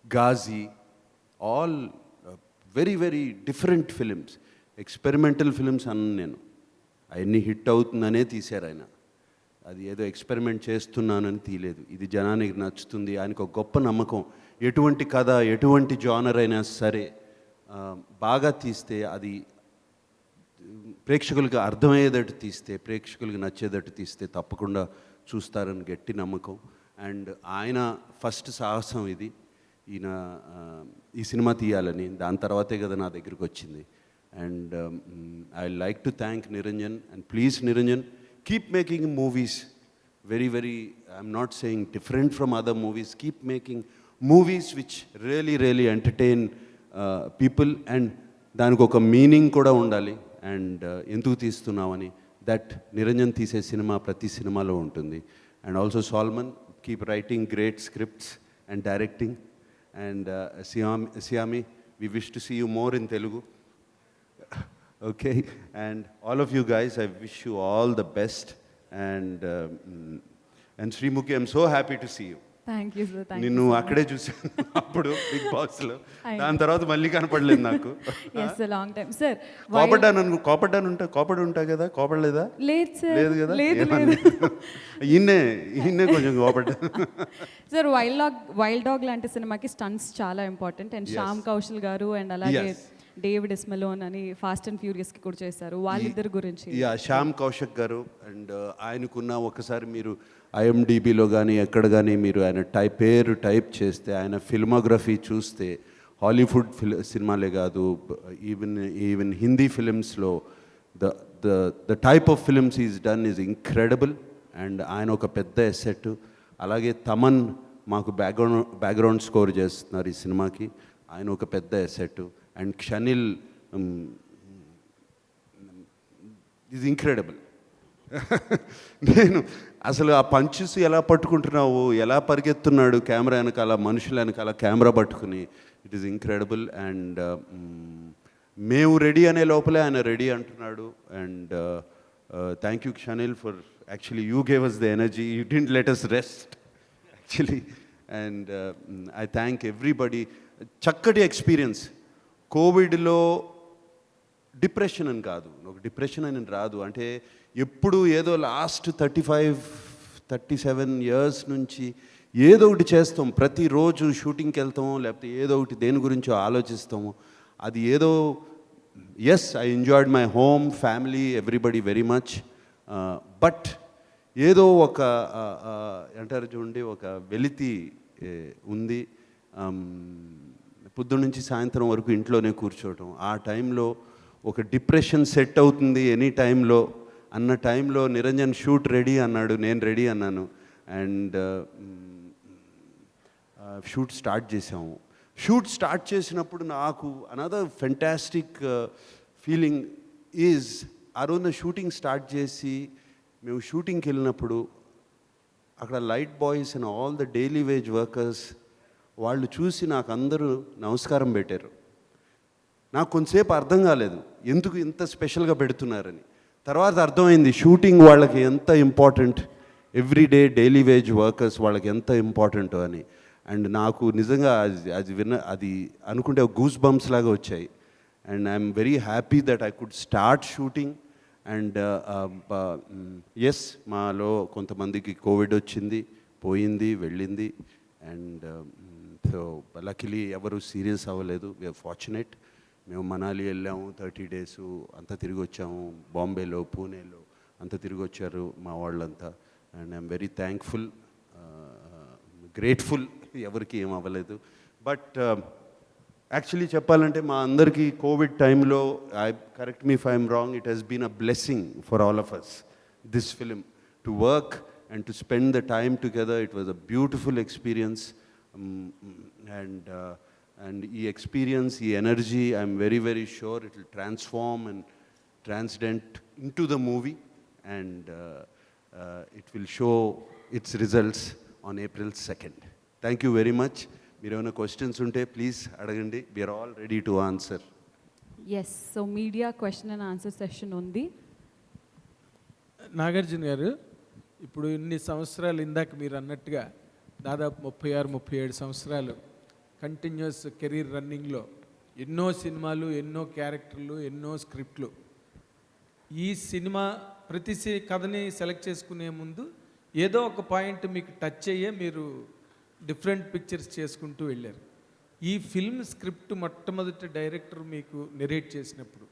Ghazi, all very very different films, experimental films అన్న నేను. అవన్నీ హిట్ అవుతుందనే తీశారు ఆయన, అది ఏదో ఎక్స్పెరిమెంట్ చేస్తున్నానని తీయలేదు. ఇది జనానికి నచ్చుతుంది, ఆయనకు ఒక గొప్ప నమ్మకం. ఎటువంటి కథ, ఎటువంటి జానర్ అయినా సరే బాగా తీస్తే, అది ప్రేక్షకులకు అర్థమయ్యేటట్టు తీస్తే, ప్రేక్షకులకు నచ్చేటట్టు తీస్తే తప్పకుండా చూస్తారని గట్టి నమ్మకం. అండ్ ఆయన ఫస్ట్ సాహసం ఇది, ఈయన ఈ సినిమా తీయాలని. దాని తర్వాతే కదా నా దగ్గరికి వచ్చింది. And I like to thank Niranjan. And please Niranjan, keep making movies, very I'm not saying different from other movies, keep making movies which really entertain people, and దానికి ఒక మీనింగ్ కూడా ఉండాలి. అండ్ ఎందుకు తీస్తున్నామని, దట్ నిరంజన్ తీసే సినిమా ప్రతి సినిమాలో ఉంటుంది. And also Solomon, keep writing great scripts and directing. And Saiyami, we wish to see you more in Telugu. Okay, and all of you guys, I wish you all the best. And Sreemukhi, I'm so happy to see you. Thank you sir. Thank నిన్ను అక్కడే చూసాను అప్పుడు big బాస్లో. దాని తర్వాత మళ్ళీ కనపడలేదు నాకు. Yes long time sir. కోపడ్ ఉంటా కదా, కోపడలేదా? లేదు సార్. లేదు కదా. లేదు లేదు ఈయన్నే కొంచెం కోపడ్డా. సార్ వైల్డ్ డాగ్ లాంటి సినిమాకి స్టంట్స్ చాలా ఇంపార్టెంట్. అండ్ శ్యామ్ కౌశల్ గారు అండ్ అలాగే డేవిడ్ ఇస్మెలోన్ అని ఫాస్ట్ అండ్ ఫ్యూరియస్కి కూడా చేశారు. వాళ్ళిద్దరి గురించి. శ్యామ్ కౌశక్ గారు అండ్ ఆయనకున్న ఒకసారి మీరు IMDbలో కానీ ఎక్కడ కానీ మీరు ఆయన పేరు టైప్ చేస్తే, ఆయన ఫిల్మోగ్రఫీ చూస్తే హాలీవుడ్ సినిమాలే కాదు, ఈవెన్ హిందీ ఫిలిమ్స్లో the type of films is done is incredible. And ఆయన ఒక పెద్ద ఎసెట్. అలాగే తమన్ మాకు బ్యాక్గ్రౌండ్ స్కోర్ చేస్తున్నారు ఈ సినిమాకి, ఆయన ఒక పెద్ద asset. And Shaneil is incredible. నేను అసలు ఆ పంచెస్ ఎలా పట్టుకుంటున్నావు, ఎలా పరిగెత్తున్నాడు కెమెరా వెనకాల, మనుషుల వెనకాల కెమెరా పట్టుకుని, ఇట్ ఈస్ ఇంక్రెడిబుల్. అండ్ మేము రెడీ అనే లోపలే ఆయన రెడీ అంటున్నాడు. And thank you Shaneil for actually you gave us the energy, you didn't let us rest actually. And I thank everybody. చక్కటి ఎక్స్పీరియన్స్. కోవిడ్లో డిప్రెషన్ అని కాదు, ఒక డిప్రెషన్ అని రాదు. అంటే ఎప్పుడు ఏదో లాస్ట్ 35-37 ఇయర్స్ నుంచి ఏదో ఒకటి చేస్తాం, ప్రతిరోజు షూటింగ్కి వెళ్తాము, లేకపోతే ఏదో ఒకటి దేని గురించో ఆలోచిస్తాము. అది ఏదో yes, I enjoyed my home, family, everybody very much. But ఏదో ఒక అంటారు చూడండి, ఒక వెలితి ఉంది. పొద్దున్న నుంచి సాయంత్రం వరకు ఇంట్లోనే కూర్చోవటం, ఆ టైంలో ఒక డిప్రెషన్ సెట్ అవుతుంది ఎనీ టైంలో అన్న టైంలో నిరంజన్ షూట్ రెడీ అన్నాడు, నేను రెడీ అన్నాను. అండ్ షూట్ స్టార్ట్ చేసాము. షూట్ స్టార్ట్ చేసినప్పుడు నాకు అనదర్ ఫెంటాస్టిక్ ఫీలింగ్ ఈజ్, ఆ రోజున షూటింగ్ స్టార్ట్ చేసి మేము షూటింగ్కి వెళ్ళినప్పుడు అక్కడ light boys and all the daily wage workers వాళ్ళు చూసి నాకు అందరూ నమస్కారం పెట్టారు. నాకు కొంతసేపు అర్థం కాలేదు ఎందుకు ఇంత స్పెషల్గా పెడుతున్నారని. తర్వాత అర్థమైంది షూటింగ్ వాళ్ళకి ఎంత important, everyday daily wage workers వాళ్ళకి ఎంత ఇంపార్టెంట్ అని. అండ్ నాకు నిజంగా అది అనుకుంటే గూస్ బంప్స్ లాగా వచ్చాయి. And I'm very happy that I could start shooting. And yes, మాలో కొంతమందికి కోవిడ్ వచ్చింది, పోయింది, వెళ్ళింది. అండ్ సో లక్కీలీ ఎవరు సీరియస్ అవ్వలేదు. We're fortunate. మేము మనాలి వెళ్ళాము, 30 days అంతా తిరిగి వచ్చాము. బాంబేలో, పూణేలో అంతా తిరిగి వచ్చారు మా వాళ్ళంతా. And I'm very thankful, grateful. ఎవరికి ఏం అవ్వలేదు. బట్ యాక్చువల్లీ చెప్పాలంటే మా అందరికీ కోవిడ్ టైంలో, correct me if I'm wrong, it has been a blessing for all of us, this film, to work and to spend the time together. It was a beautiful experience. And ఈ experience, ఈ energy, I'm very very sure it will transform and transcend into the movie. And it will show its results on April 2nd. Thank you very much. మీరు ఏమైనా questions ఉంటే please అడగండి. We are all ready to answer. Yes, so media question and answer session ఉంది. నాగార్జున గారు, ఇప్పుడు ఇన్ని సంవత్సరాలు ఇందాక మీరు అన్నట్టుగా దాదాపు 36-37 సంవత్సరాలు కంటిన్యూస్ కెరీర్ రన్నింగ్లో ఎన్నో సినిమాలు, ఎన్నో క్యారెక్టర్లు, ఎన్నో స్క్రిప్ట్లు. ఈ సినిమా ప్రతి కథని సెలెక్ట్ చేసుకునే ముందు ఏదో ఒక పాయింట్ మీకు టచ్ అయ్యే మీరు డిఫరెంట్ పిక్చర్స్ చేసుకుంటూ వెళ్ళారు. ఈ ఫిల్మ్ స్క్రిప్ట్ మొట్టమొదటి డైరెక్టర్ మీకు నెరేట్ చేసినప్పుడు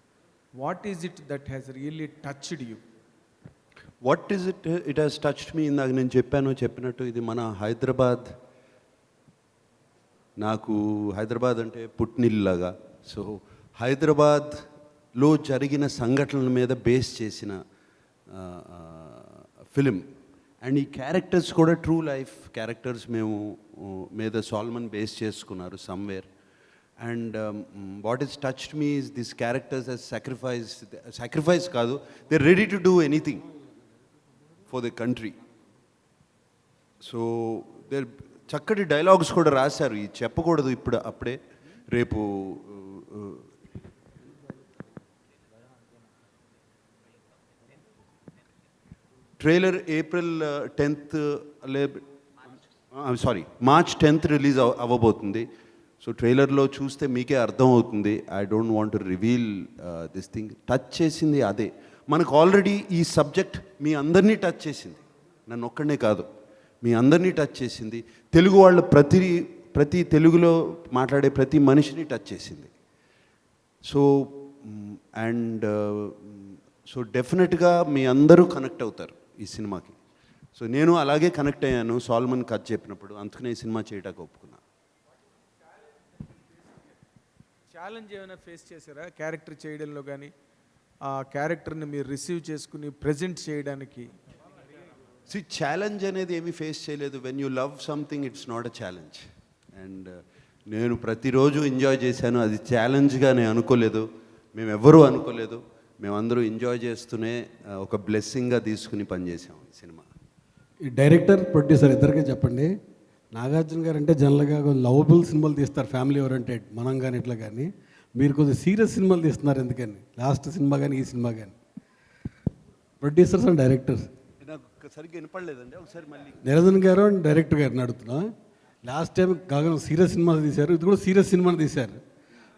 what is it that has really touched you? What is it has touched మీ? ఇందాక నేను చెప్పినట్టు ఇది మన హైదరాబాద్. నాకు హైదరాబాద్ అంటే పుట్టినిల్లాగా. సో హైదరాబాద్లో జరిగిన సంఘటనల మీద బేస్ చేసిన ఫిలిం. అండ్ ఈ క్యారెక్టర్స్ కూడా ట్రూ లైఫ్ క్యారెక్టర్స్ మేము మీద సాల్మన్ బేస్ చేసుకున్నారు somewhere. And what is touched me is this characters as sacrifice కాదు, they are ready to do anything for the country. So there చక్కటి డైలాగ్స్ కూడా రాశారు. ఇది చెప్పకూడదు ఇప్పుడు, అప్పుడే రేపు trailer April 10th sorry March 10th release అవ్వబోతుంది. సో ట్రైలర్లో చూస్తే మీకే అర్థం అవుతుంది. I don't want to reveal this thing. Touch చేసింది అదే. మనకు ఆల్రెడీ ఈ సబ్జెక్ట్ మీ అందరినీ టచ్ చేసింది, నన్ను ఒక్కడనే కాదు, మీ అందరినీ టచ్ చేసింది. తెలుగు వాళ్ళు ప్రతి తెలుగులో మాట్లాడే ప్రతి మనిషిని టచ్ చేసింది. సో అండ్ సో డెఫినెట్గా మీ అందరూ కనెక్ట్ అవుతారు ఈ సినిమాకి. సో నేను అలాగే కనెక్ట్ అయ్యాను సాల్మన్ కథ చెప్పినప్పుడు, అందుకనే ఈ సినిమా చేయడానికి ఒప్పుకున్నా. ఛాలెంజ్ ఏమైనా ఫేస్ చేశారా క్యారెక్టర్ చేయడంలో కానీ, ఆ క్యారెక్టర్ని మీరు రిసీవ్ చేసుకుని ప్రజెంట్ చేయడానికి? ఛాలెంజ్ అనేది ఏమీ ఫేస్ చేయలేదు. When you love something it's not a challenge. And నేను ప్రతిరోజు ఎంజాయ్ చేశాను. అది ఛాలెంజ్గా నేను అనుకోలేదు, మేమెవ్వరూ అనుకోలేదు. మేమందరూ ఎంజాయ్ చేస్తూనే ఒక బ్లెస్సింగ్గా తీసుకుని పనిచేసాం ఈ సినిమా. ఈ డైరెక్టర్ ప్రొడ్యూసర్ ఇద్దరికీ చెప్పండి, నాగార్జున గారు అంటే జనరల్గా లవబుల్ సినిమాలు తీస్తారు, ఫ్యామిలీ ఓరియంటెడ్, మనం కానీ ఇట్లా. కానీ మీరు కొద్దిగా సీరియస్ సినిమాలు తీస్తున్నారు, ఎందుకని? లాస్ట్ సినిమా కానీ ఈ సినిమా కానీ. ప్రొడ్యూసర్స్ అండ్ డైరెక్టర్స్ నాకు సరిగ్గా వినపడలేదండి, ఒకసారి మళ్ళీ. నిరంజన్ గారు అండ్ డైరెక్టర్ గారిని అడుగుతున్నా. లాస్ట్ టైం గగన్ సీరియస్ సినిమాలు తీశారు, ఇది కూడా సీరియస్ సినిమాలు తీశారు.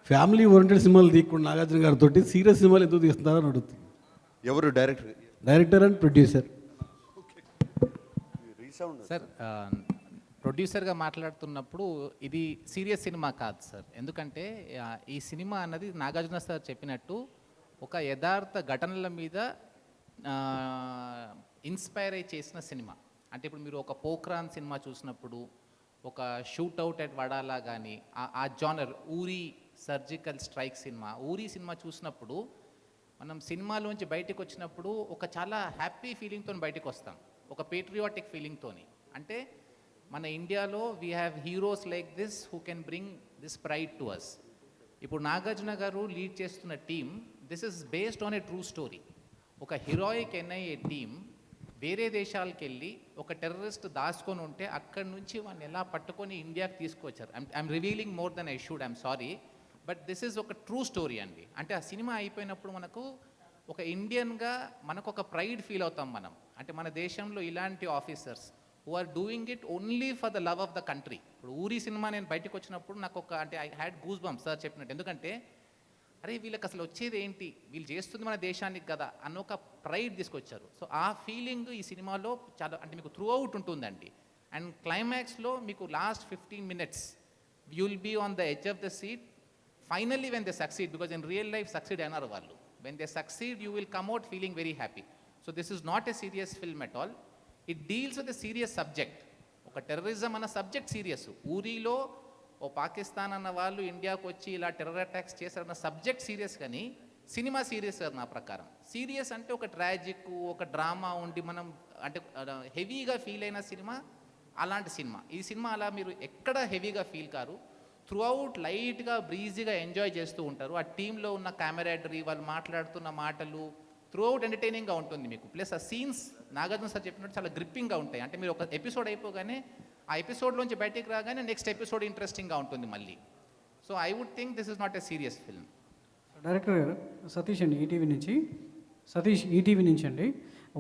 ఫ్యామిలీ ఓరియంటెడ్ సినిమాలు తీయకుండా నాగార్జున గారితో సీరియస్ సినిమాలు ఎందుకు తీస్తున్నారని అడుగుతుంది. ఎవరు director? Director and producer. Sir, ప్రొడ్యూసర్గా మాట్లాడుతున్నప్పుడు ఇది సీరియస్ సినిమా కాదు సార్. ఎందుకంటే ఈ సినిమా అన్నది నాగార్జున సార్ చెప్పినట్టు ఒక యథార్థ ఘటనల మీద ఇన్స్పైర్ అయి చేసిన సినిమా. అంటే ఇప్పుడు మీరు ఒక పోఖ్రాన్ సినిమా చూసినప్పుడు, ఒక షూట్అవుట్ అట్ వడాలా కానీ, ఆ జానర్ ఊరి సర్జికల్ స్ట్రైక్ సినిమా, ఊరి సినిమా చూసినప్పుడు మనం సినిమాలోంచి బయటకు వచ్చినప్పుడు ఒక చాలా హ్యాపీ ఫీలింగ్తో బయటకు వస్తాం, ఒక పేట్రియాటిక్ ఫీలింగ్తో. అంటే మన ఇండియాలో we have heroes like this who can bring this pride to us. ఇప్పుడు నాగార్జున గారు లీడ్ చేస్తున్న team, this is based on a true story. ఒక హీరోయిక్ ఎన్ఐఏ టీమ్ వేరే దేశాలకు వెళ్ళి ఒక టెర్రరిస్ట్ దాచుకొని ఉంటే అక్కడి నుంచి వాడిని ఎలా పట్టుకొని ఇండియాకి తీసుకొచ్చారు. I'm revealing more than I should, I'm sorry, but this is ఒక ట్రూ స్టోరీ అండి. అంటే ఆ సినిమా అయిపోయినప్పుడు మనకు ఒక ఇండియన్గా మనకు ఒక ప్రైడ్ ఫీల్ అవుతాం మనం. అంటే మన దేశంలో ఇలాంటి officers who are doing it only for the love of the country. ఇప్పుడు ఊరి సినిమా నేను బయటకు వచ్చినప్పుడు నాకు ఒక అంటే I had goose bumps sir చెప్పినట్టు. ఎందుకంటే అరే వీళ్ళకి అసలు వచ్చేది ఏంటి, వీళ్ళు చేస్తుంది మన దేశానికి కదా అన్న ఒక ప్రైడ్ తీసుకొచ్చారు. సో ఆ ఫీలింగ్ ఈ సినిమాలో చాలా అంటే మీకు త్రూ అవుట్ ఉంటుందండి. అండ్ క్లైమాక్స్లో మీకు last 15 minutes you will be on the edge of the seat. Finally when they succeed, because in real life succeed అయినారు వాళ్ళు, when they succeed you will come out feeling very happy. So this is not a serious film at all. It deals with a serious subject. ఒక terrorism అన్న subject serious. ఊరిలో ఓ పాకిస్తాన్ అన్న వాళ్ళు ఇండియాకు వచ్చి ఇలా టెర్రర్ అటాక్స్ చేశారన్న సబ్జెక్ట్ సీరియస్, కానీ సినిమా సీరియస్ కాదు నా ప్రకారం. సీరియస్ అంటే ఒక ట్రాజిక్, ఒక డ్రామా ఉండి మనం అంటే హెవీగా ఫీల్ అయిన సినిమా అలాంటి సినిమా. ఈ సినిమా అలా మీరు ఎక్కడ హెవీగా ఫీల్ కారు, త్రూ అవుట్ లైట్గా బ్రీజీగా ఎంజాయ్ చేస్తూ ఉంటారు. ఆ టీంలో ఉన్న కెమెరాడరీ, వాళ్ళు మాట్లాడుతున్న మాటలు త్రూ అవుట్ ఎంటర్టైనింగ్గా ఉంటుంది మీకు. ప్లస్ ఆ సీన్స్ నాగార్జున సార్ చెప్పినట్టు చాలా గ్రిప్పింగ్గా ఉంటాయి. అంటే మీరు ఒక ఎపిసోడ్ అయిపోగానే ఆ ఎపిసోడ్లోంచి బయటికి రాగానే నెక్స్ట్ ఎపిసోడ్ ఇంట్రెస్టింగ్గా ఉంటుంది మళ్ళీ. So I would think this is not a serious film. Director గారు సతీష్ అండి, ఈటీవీ నుంచి అండి.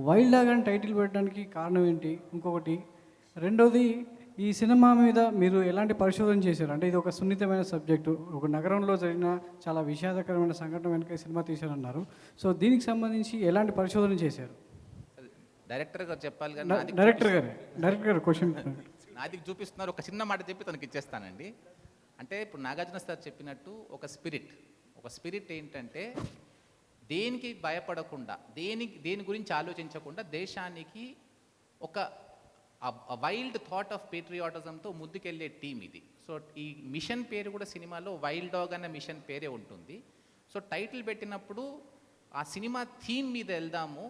వైల్డ్ డాగ్ అని టైటిల్ పెట్టడానికి కారణం ఏంటి? ఇంకొకటి రెండోది, ఈ సినిమా మీద మీరు ఎలాంటి పరిశోధన చేశారు? అంటే ఇది ఒక సున్నితమైన సబ్జెక్టు, ఒక నగరంలో జరిగిన చాలా విషాదకరమైన సంఘటన వెనుక ఈ సినిమా తీశారన్నారు. సో దీనికి సంబంధించి ఎలాంటి పరిశోధన చేశారు? డైరెక్టర్ గారు చెప్పాలి కానీ డైరెక్టర్ గారు క్వశ్చన్ నాది చూపిస్తున్నారు. ఒక చిన్న మాట చెప్పి తనకి ఇచ్చేస్తానండి. అంటే ఇప్పుడు నాగార్జున సార్ చెప్పినట్టు ఒక స్పిరిట్ ఏంటంటే దేనికి భయపడకుండా, దేని గురించి ఆలోచించకుండా దేశానికి ఒక వైల్డ్ థాట్ ఆఫ్ పేట్రియాటిజంతో ముందుకెళ్ళే టీం ఇది. సో ఈ మిషన్ పేరు కూడా సినిమాలో వైల్డ్ డాగ్ అన్న మిషన్ పేరే ఉంటుంది. సో టైటిల్ పెట్టినప్పుడు ఆ సినిమా థీమ్ మీద వెళ్దాము,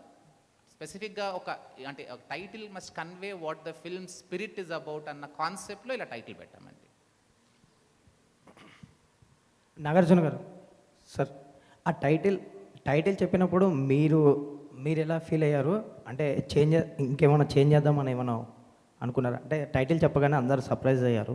స్పెసిఫిక్గా ఒక అంటే title must convey what the film spirit is about అన్న కాన్సెప్ట్లో ఇలా టైటిల్ పెట్టామండి. నాగార్జున గారు సార్, ఆ టైటిల్ చెప్పినప్పుడు మీరు ఎలా ఫీల్ అయ్యారు? అంటే ఇంకేమైనా చేంజ్ చేద్దామని ఏమైనా అనుకున్నారా? అంటే టైటిల్ చెప్పగానే అందరూ సర్ప్రైజ్ అయ్యారు.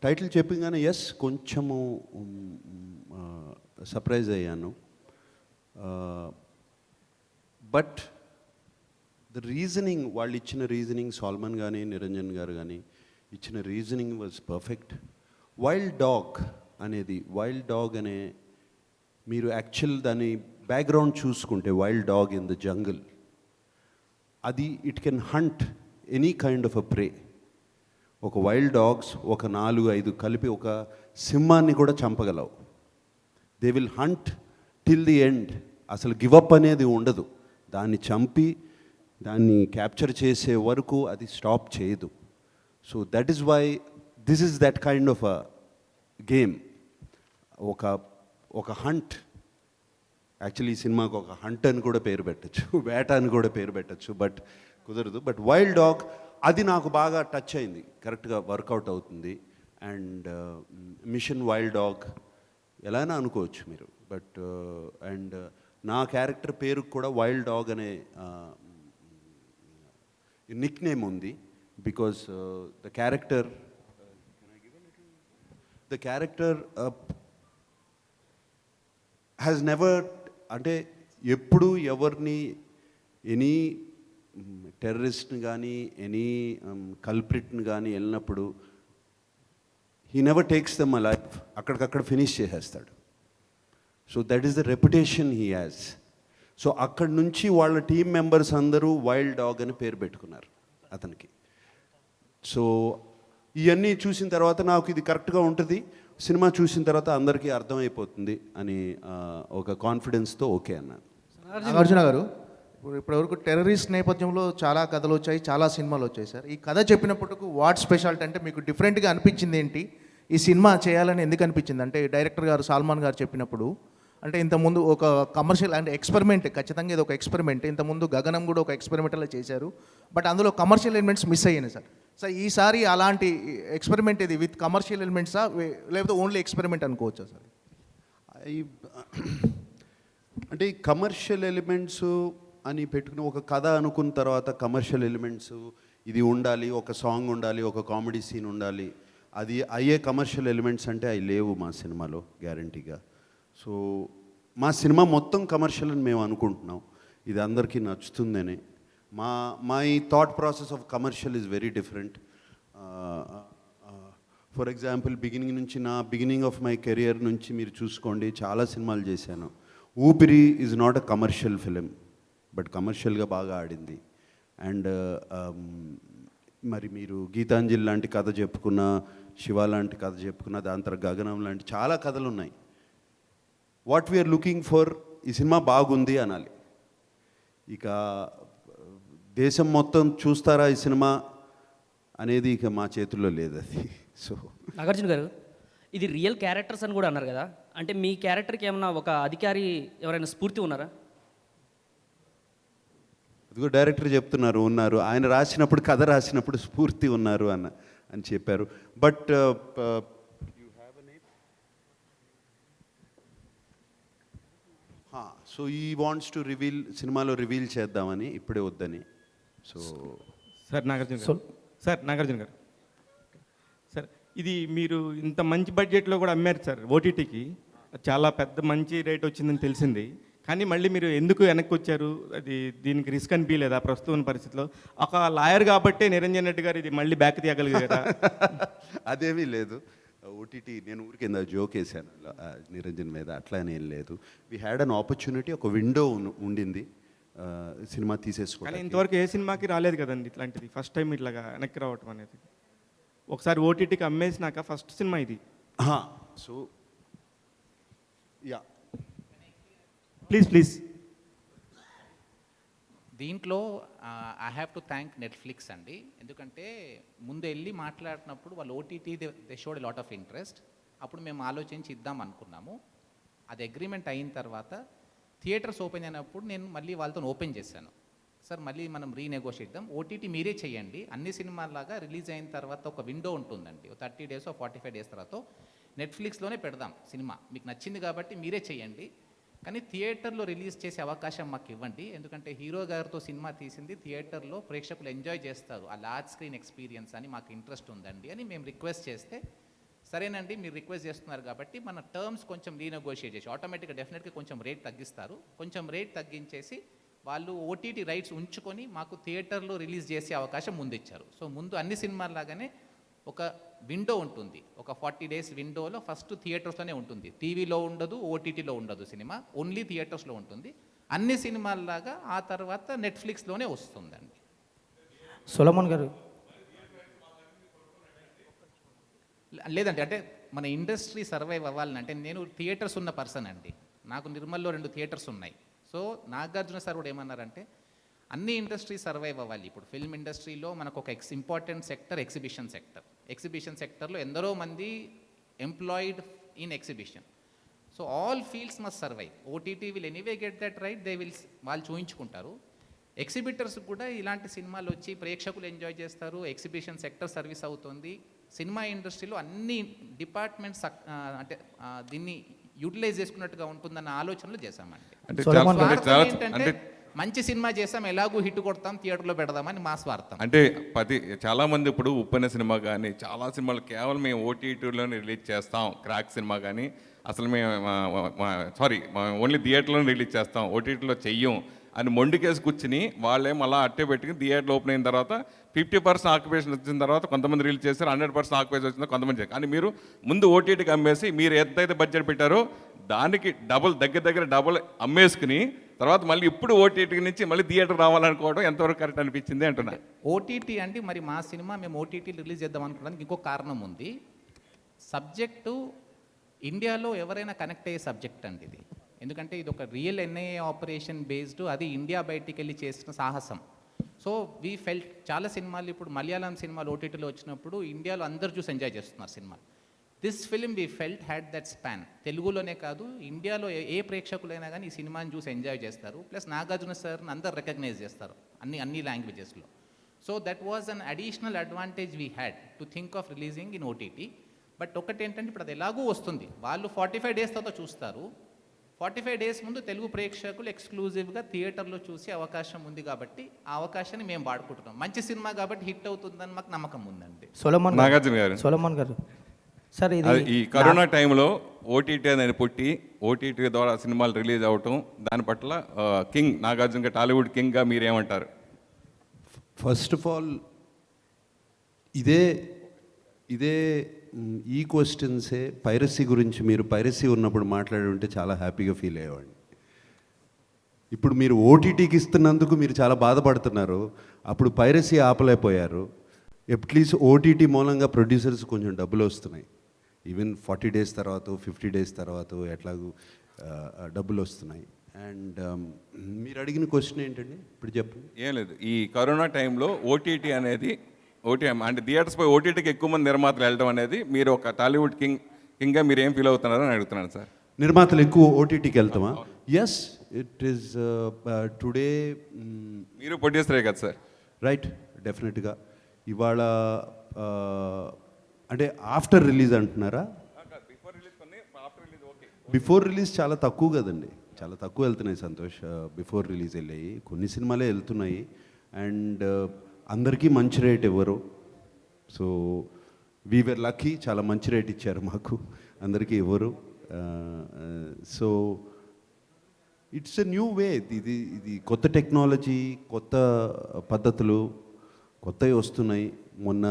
టైటిల్ చెప్పగానే ఎస్ కొంచెము సర్ప్రైజ్ అయ్యాను. బట్ ద రీజనింగ్, వాళ్ళు ఇచ్చిన రీజనింగ్, సాల్మన్ కానీ నిరంజన్ గారు కానీ ఇచ్చిన reasoning was perfect. Wild Dog అనే మీరు యాక్చువల్ దాని బ్యాక్గ్రౌండ్ చూసుకుంటే, wild dog in the jungle, అది it can hunt any kind of a prey. ఒక వైల్డ్ డాగ్స్ ఒక 4-5 కలిపి ఒక సింహాన్ని కూడా చంపగలవు. They will hunt till the end. అసలు గివప్ అనేది ఉండదు. దాన్ని చంపి దాన్ని క్యాప్చర్ చేసే వరకు అది స్టాప్ చేయదు. So that is why this is that kind of a game. ఒక హంట్, యాక్చువల్లీ ఈ సినిమాకు ఒక హంట్ అని కూడా పేరు పెట్టచ్చు, వేట అని కూడా పేరు పెట్టచ్చు, బట్ కుదరదు. బట్ వైల్డ్ డాగ్ అది నాకు బాగా టచ్ అయింది, కరెక్ట్గా వర్కౌట్ అవుతుంది. అండ్ మిషన్ వైల్డ్ డాగ్ ఎలా అయినా అనుకోవచ్చు మీరు, బట్ అండ్ నా క్యారెక్టర్ పేరుకు కూడా వైల్డ్ డాగ్ అనే నిక్ నేమ్ ఉంది. Because the character has never, అంటే ఎప్పుడు ఎవరిని ఎనీ టెర్రరిస్ట్ని కానీ ఎనీ కల్ప్రిట్ని కానీ వెళ్ళినప్పుడు he never takes them a life, అక్కడికక్కడ ఫినిష్ చేసేస్తాడు. So that is the reputation he has. So అక్కడి నుంచి వాళ్ళ టీం మెంబర్స్ అందరూ వైల్డ్ డాగ్ అని పేరు పెట్టుకున్నారు అతనికి. సో ఇవన్నీ చూసిన తర్వాత నాకు ఇది కరెక్ట్గా ఉంటుంది, సినిమా చూసిన తర్వాత అందరికీ అర్థమైపోతుంది అని ఒక కాన్ఫిడెన్స్తో ఓకే అన్నాను. నాగార్జున గారు, ఇప్పటివరకు టెర్రరిస్ట్ నేపథ్యంలో చాలా కథలు వచ్చాయి, చాలా సినిమాలు వచ్చాయి సార్. ఈ కథ చెప్పినప్పటికీ వాట్ స్పెషాలిటీ, అంటే మీకు డిఫరెంట్గా అనిపించింది ఏంటి, ఈ సినిమా చేయాలని ఎందుకు అనిపించింది? అంటే డైరెక్టర్ గారు సాల్మాన్ గారు చెప్పినప్పుడు, అంటే ఇంతకుముందు ఒక కమర్షియల్ అంటే ఎక్స్పెరిమెంట్, ఖచ్చితంగా ఇది ఒక ఎక్స్పెరిమెంట్. ఇంతకుముందు గగనం కూడా ఒక ఎక్స్పెరిమెంటల్లో చేశారు, బట్ అందులో కమర్షియల్ ఎలిమెంట్స్ మిస్ అయ్యాయి సార్. సార్ ఈసారి అలాంటి ఎక్స్పెరిమెంట్ ఇది విత్ కమర్షియల్ ఎలిమెంట్సా, లేకపోతే ఓన్లీ ఎక్స్పెరిమెంట్ అనుకోవచ్చా సార్? అంటే ఈ కమర్షియల్ ఎలిమెంట్స్ అని పెట్టుకుని ఒక కథ అనుకున్న తర్వాత కమర్షియల్ ఎలిమెంట్స్ ఇది ఉండాలి, ఒక సాంగ్ ఉండాలి, ఒక కామెడీ సీన్ ఉండాలి, అది అయ్యే కమర్షియల్ ఎలిమెంట్స్ అంటే అవి లేవు మా సినిమాలో గ్యారంటీగా. సో మా సినిమా మొత్తం కమర్షియల్ అని మేము అనుకుంటున్నాం, ఇది అందరికీ నచ్చుతుందని. My thought process of commercial is very different. For example beginning of my career నుంచి మీరు చూసుకోండి, చాలా సినిమాలు చేశాను. ఊపిరి is not a commercial film, but కమర్షియల్గా బాగా ఆడింది. అండ్ మరి మీరు గీతాంజలి లాంటి కథ చెప్పుకున్న, శివ లాంటి కథ చెప్పుకున్న, దాని తర్వాత గగనం లాంటి చాలా కథలు ఉన్నాయి. వాట్ వీఆర్ లుకింగ్ ఫర్, ఈ సినిమా బాగుంది అనాలి. ఇక దేశం మొత్తం చూస్తారా ఈ సినిమా అనేది ఇక మా చేతుల్లో లేదు అది. సో నాగార్జున గారు, ఇది రియల్ క్యారెక్టర్స్ అని కూడా అన్నారు కదా, అంటే మీ క్యారెక్టర్కి ఏమన్నా ఒక అధికారి ఎవరైనా స్ఫూర్తి ఉన్నారా? అదిగో డైరెక్టర్ చెప్తున్నారు ఉన్నారు, ఆయన రాసినప్పుడు కథ రాసినప్పుడు స్ఫూర్తి ఉన్నారు అని చెప్పారు. బట్ సో ఈ వాంట్స్ టు రివీల్, సినిమాలో రివీల్ చేద్దామని, ఇప్పుడే వద్దని. సో సార్ నాగార్జున గారు, సార్ ఇది మీరు ఇంత మంచి బడ్జెట్లో కూడా అమ్మారు సార్ ఓటీటీకి, చాలా పెద్ద మంచి రేట్ వచ్చిందని తెలిసింది. కానీ మళ్ళీ మీరు ఎందుకు వెనక్కి వచ్చారు? అది దీనికి రిస్క్ అనిపించలేదా ప్రస్తుతం పరిస్థితిలో? ఒక లాయర్ కాబట్టే నిరంజన్ రెడ్డి గారు ఇది మళ్ళీ బ్యాక్ తీయగలిగారా? అదేమీ లేదు. ఓటీటీ నేను ఊరికి కింద జోక్ వేసాను నిరంజన్ మీద, అట్లానే ఏం లేదు. వీ హ్యాడ్ అన్ ఆపర్చునిటీ, ఒక విండో ఉండింది సినిమా తీసేసుకోవాలి. కానీ ఇంతవరకు ఏ సినిమాకి రాలేదు కదండి ఇట్లాంటిది, ఫస్ట్ టైం ఇట్లాగా వెనక్కి రావటం అనేది. ఒకసారి ఓటీటీకి అమ్మేసినాక ఫస్ట్ సినిమా ఇది. సో యా ప్లీజ్ దీంట్లో I have to thank Netflix అండి. ఎందుకంటే ముందు వెళ్ళి మాట్లాడినప్పుడు వాళ్ళు OTT they showed lot of interest. అప్పుడు మేము ఆలోచించి ఇద్దాం అనుకున్నాము. అది అగ్రిమెంట్ అయిన తర్వాత థియేటర్స్ ఓపెన్ అయినప్పుడు నేను మళ్ళీ వాళ్ళతో ఓపెన్ చేశాను, సార్ మళ్ళీ మనం రీనెగోషియేట్ చేద్దాం, ఓటీటీ మీరే చేయండి, అన్ని సినిమాలాగా రిలీజ్ అయిన తర్వాత ఒక విండో ఉంటుందండి, 30 days 45 days తర్వాత నెట్ఫ్లిక్స్లోనే పెడదాం సినిమా, మీకు నచ్చింది కాబట్టి మీరే చేయండి, కానీ థియేటర్లో రిలీజ్ చేసే అవకాశం మాకు ఇవ్వండి, ఎందుకంటే హీరో గారితో సినిమా తీసింది థియేటర్లో ప్రేక్షకులు ఎంజాయ్ చేస్తారు, ఆ లార్జ్ స్క్రీన్ ఎక్స్పీరియన్స్ అని మాకు ఇంట్రెస్ట్ ఉందండి అని మేము రిక్వెస్ట్ చేస్తే, సరేనండి మీరు రిక్వెస్ట్ చేస్తున్నారు కాబట్టి మన టర్మ్స్ కొంచెం రీనెగోషియేట్ చేసి ఆటోమేటిక్గా డెఫినెట్గా కొంచెం రేట్ తగ్గిస్తారు, కొంచెం రేట్ తగ్గించేసి వాళ్ళు ఓటీటీ రైట్స్ ఉంచుకొని మాకు థియేటర్లో రిలీజ్ చేసే అవకాశం ముందు ఇచ్చారు. సో ముందు అన్ని సినిమాల్లాగానే ఒక విండో ఉంటుంది, ఒక 40 days విండోలో ఫస్ట్ థియేటర్స్లోనే ఉంటుంది, టీవీలో ఉండదు, ఓటీటీలో ఉండదు, సినిమా ఓన్లీ థియేటర్స్లో ఉంటుంది. అన్ని సినిమాల్లాగా ఆ తర్వాత నెట్ఫ్లిక్స్లోనే వస్తుందండి. సొలమన్ గారు లేదండి, అంటే మన ఇండస్ట్రీ సర్వైవ్ అవ్వాలని అంటే నేను థియేటర్స్ ఉన్న పర్సన్ అండి, నాకు నిర్మల్లో 2 థియేటర్స్ ఉన్నాయి. సో నాగార్జున సార్ కూడా ఏమన్నారంటే అన్ని ఇండస్ట్రీ సర్వైవ్ అవ్వాలి. ఇప్పుడు ఫిల్మ్ ఇండస్ట్రీలో మనకు ఒక important sector exhibition sector. Exhibition సెక్టర్లో ఎందరో మంది employed in exhibition. So all fields must survive. OTT will anyway get that right, వాళ్ళు చూయించుకుంటారు. ఎగ్జిబిటర్స్ కూడా ఇలాంటి సినిమాలు వచ్చి ప్రేక్షకులు ఎంజాయ్ చేస్తారు, ఎగ్జిబిషన్ సెక్టర్ సర్వీస్ అవుతుంది. సినిమా ఇండస్ట్రీలో అన్ని డిపార్ట్మెంట్స్ అంటే దీన్ని యూటిలైజ్ చేసుకున్నట్టుగా ఉంటుందన్న ఆలోచనలు చేశామండి. ఏంటంటే మంచి సినిమా చేసాం, ఎలాగూ హిట్ కొడతాం, థియేటర్లో పెడదామని మా స్వార్థం. అంటే చాలామంది ఇప్పుడు ఉప్పెన సినిమా కానీ చాలా సినిమాలు కేవలం మేము ఓటీటీలోనే రిలీజ్ చేస్తాం, క్రాక్ సినిమా కానీ అసలు మేము ఓన్లీ థియేటర్లోనే రిలీజ్ చేస్తాం, ఓటీటీలో చెయ్యం అని మొండికేసి కూర్చుని వాళ్ళేం అలా అట్టే పెట్టుకుని థియేటర్లో ఓపెన్ అయిన తర్వాత 50% ఆక్యుపేషన్ వచ్చిన తర్వాత కొంతమంది రిలీజ్ చేస్తారు, 100% ఆక్యుపేషన్ వచ్చిందో కొంతమంది చేస్తారు. కానీ మీరు ముందు ఓటీటీకి అమ్మేసి మీరు ఎంతైతే బడ్జెట్ పెట్టారో దానికి దగ్గర డబుల్ అమ్మేసుకుని తర్వాత మళ్ళీ ఇప్పుడు ఓటీటీ నుంచి మళ్ళీ థియేటర్ రావాలనుకోవడం ఎంతవరకు కరెక్ట్ అనిపించింది అంటున్నా. ఓటీటీ అంటే మరి మా సినిమా మేము ఓటీటీ రిలీజ్ చేద్దాం అనుకోవడానికి ఇంకో కారణం ఉంది. సబ్జెక్టు ఇండియాలో ఎవరైనా కనెక్ట్ అయ్యే సబ్జెక్ట్ అండి ఇది, ఎందుకంటే ఇది ఒక రియల్ ఎన్ఐఏ ఆపరేషన్ బేస్డ్, అది ఇండియా బయటికి వెళ్ళి చేసిన సాహసం. సో వీ ఫెల్ట్ చాలా సినిమాలు ఇప్పుడు మలయాళం సినిమాలు ఓటీటీలో వచ్చినప్పుడు ఇండియాలో అందరు చూసి ఎంజాయ్ చేస్తున్నారు cinema. This film we felt had that span. తెలుగులోనే కాదు ఇండియాలో ఏ ప్రేక్షకులైనా కానీ ఈ సినిమాని చూసి ఎంజాయ్ చేస్తారు. ప్లస్ నాగార్జున సార్ని అందరు రికగ్నైజ్ చేస్తారు అన్ని లాంగ్వేజెస్లో. So that was an additional advantage we had to think of releasing in OTT. But ఒకటి ఏంటంటే ఇప్పుడు అది ఎలాగూ వస్తుంది, వాళ్ళు 45 days తర్వాత చూస్తారు. 45 days ముందు తెలుగు ప్రేక్షకులు ఎక్స్క్లూజివ్గా థియేటర్లో చూసే అవకాశం ఉంది కాబట్టి ఆ అవకాశాన్ని మేము వాడుకుంటున్నాం. మంచి సినిమా కాబట్టి హిట్ అవుతుందని మాకు నమ్మకం ఉందండి. సొలమన్ గారు సార్, ఈ కరోనా టైంలో ఓటీటీ అనేది పుట్టి ఓటీటీ ద్వారా సినిమాలు రిలీజ్ అవటం దాని పట్ల కింగ్ నాగార్జున టాలీవుడ్ కింగ్గా మీరేమంటారు? ఫస్ట్ ఆఫ్ ఆల్ ఇదే ఈ క్వశ్చన్సే పైరసీ గురించి మీరు పైరసీ ఉన్నప్పుడు మాట్లాడి ఉంటే చాలా హ్యాపీగా ఫీల్ అయ్యేవాడిని. ఇప్పుడు మీరు ఓటీటీకి ఇస్తున్నందుకు మీరు చాలా బాధపడుతున్నారు, అప్పుడు పైరసీ ఆపలేకపోయారు. అట్లీస్ట్ ఓటీటీ మూలంగా ప్రొడ్యూసర్స్ కొంచెం డబ్బులు వస్తున్నాయి. ఈవెన్ 40 days తర్వాత 50 days తర్వాత ఎట్లాగూ డబ్బులు వస్తున్నాయి. అండ్ మీరు అడిగిన క్వశ్చన్ ఏంటండి ఇప్పుడు చెప్పండి. ఏం లేదు, ఈ కరోనా టైంలో ఓటీటీ అనేది అంటే థియేటర్స్ పై ఓటీటీకి ఎక్కువ మంది నిర్మాతలు వెళ్ళడం అనేది మీరు ఒక టాలీవుడ్ కింగ్గా మీరు ఏం ఫీల్ అవుతున్నారని అడుగుతున్నాను సార్. నిర్మాతలు ఎక్కువ ఓటీటీకి వెళ్తామా? Yes, it is today. మీరు ప్రొడ్యూసరే కదా సార్? రైట్, డెఫినెట్గా. ఇవాళ అంటే ఆఫ్టర్ రిలీజ్ అంటున్నారా? బిఫోర్ రిలీజ్ చాలా తక్కువ కదండి, చాలా తక్కువ వెళ్తున్నాయి సంతోష్. బిఫోర్ రిలీజ్ వెళ్ళాయి, కొన్ని సినిమాలే వెళ్తున్నాయి. అండ్ అందరికీ మంచి రేట్ ఇవ్వరు. సో వీఆర్ లక్కీ, చాలా మంచి రేట్ ఇచ్చారు మాకు, అందరికీ ఇవ్వరు. So it's a new way. ఇది కొత్త టెక్నాలజీ, కొత్త పద్ధతులు కొత్తవి వస్తున్నాయి. మొన్న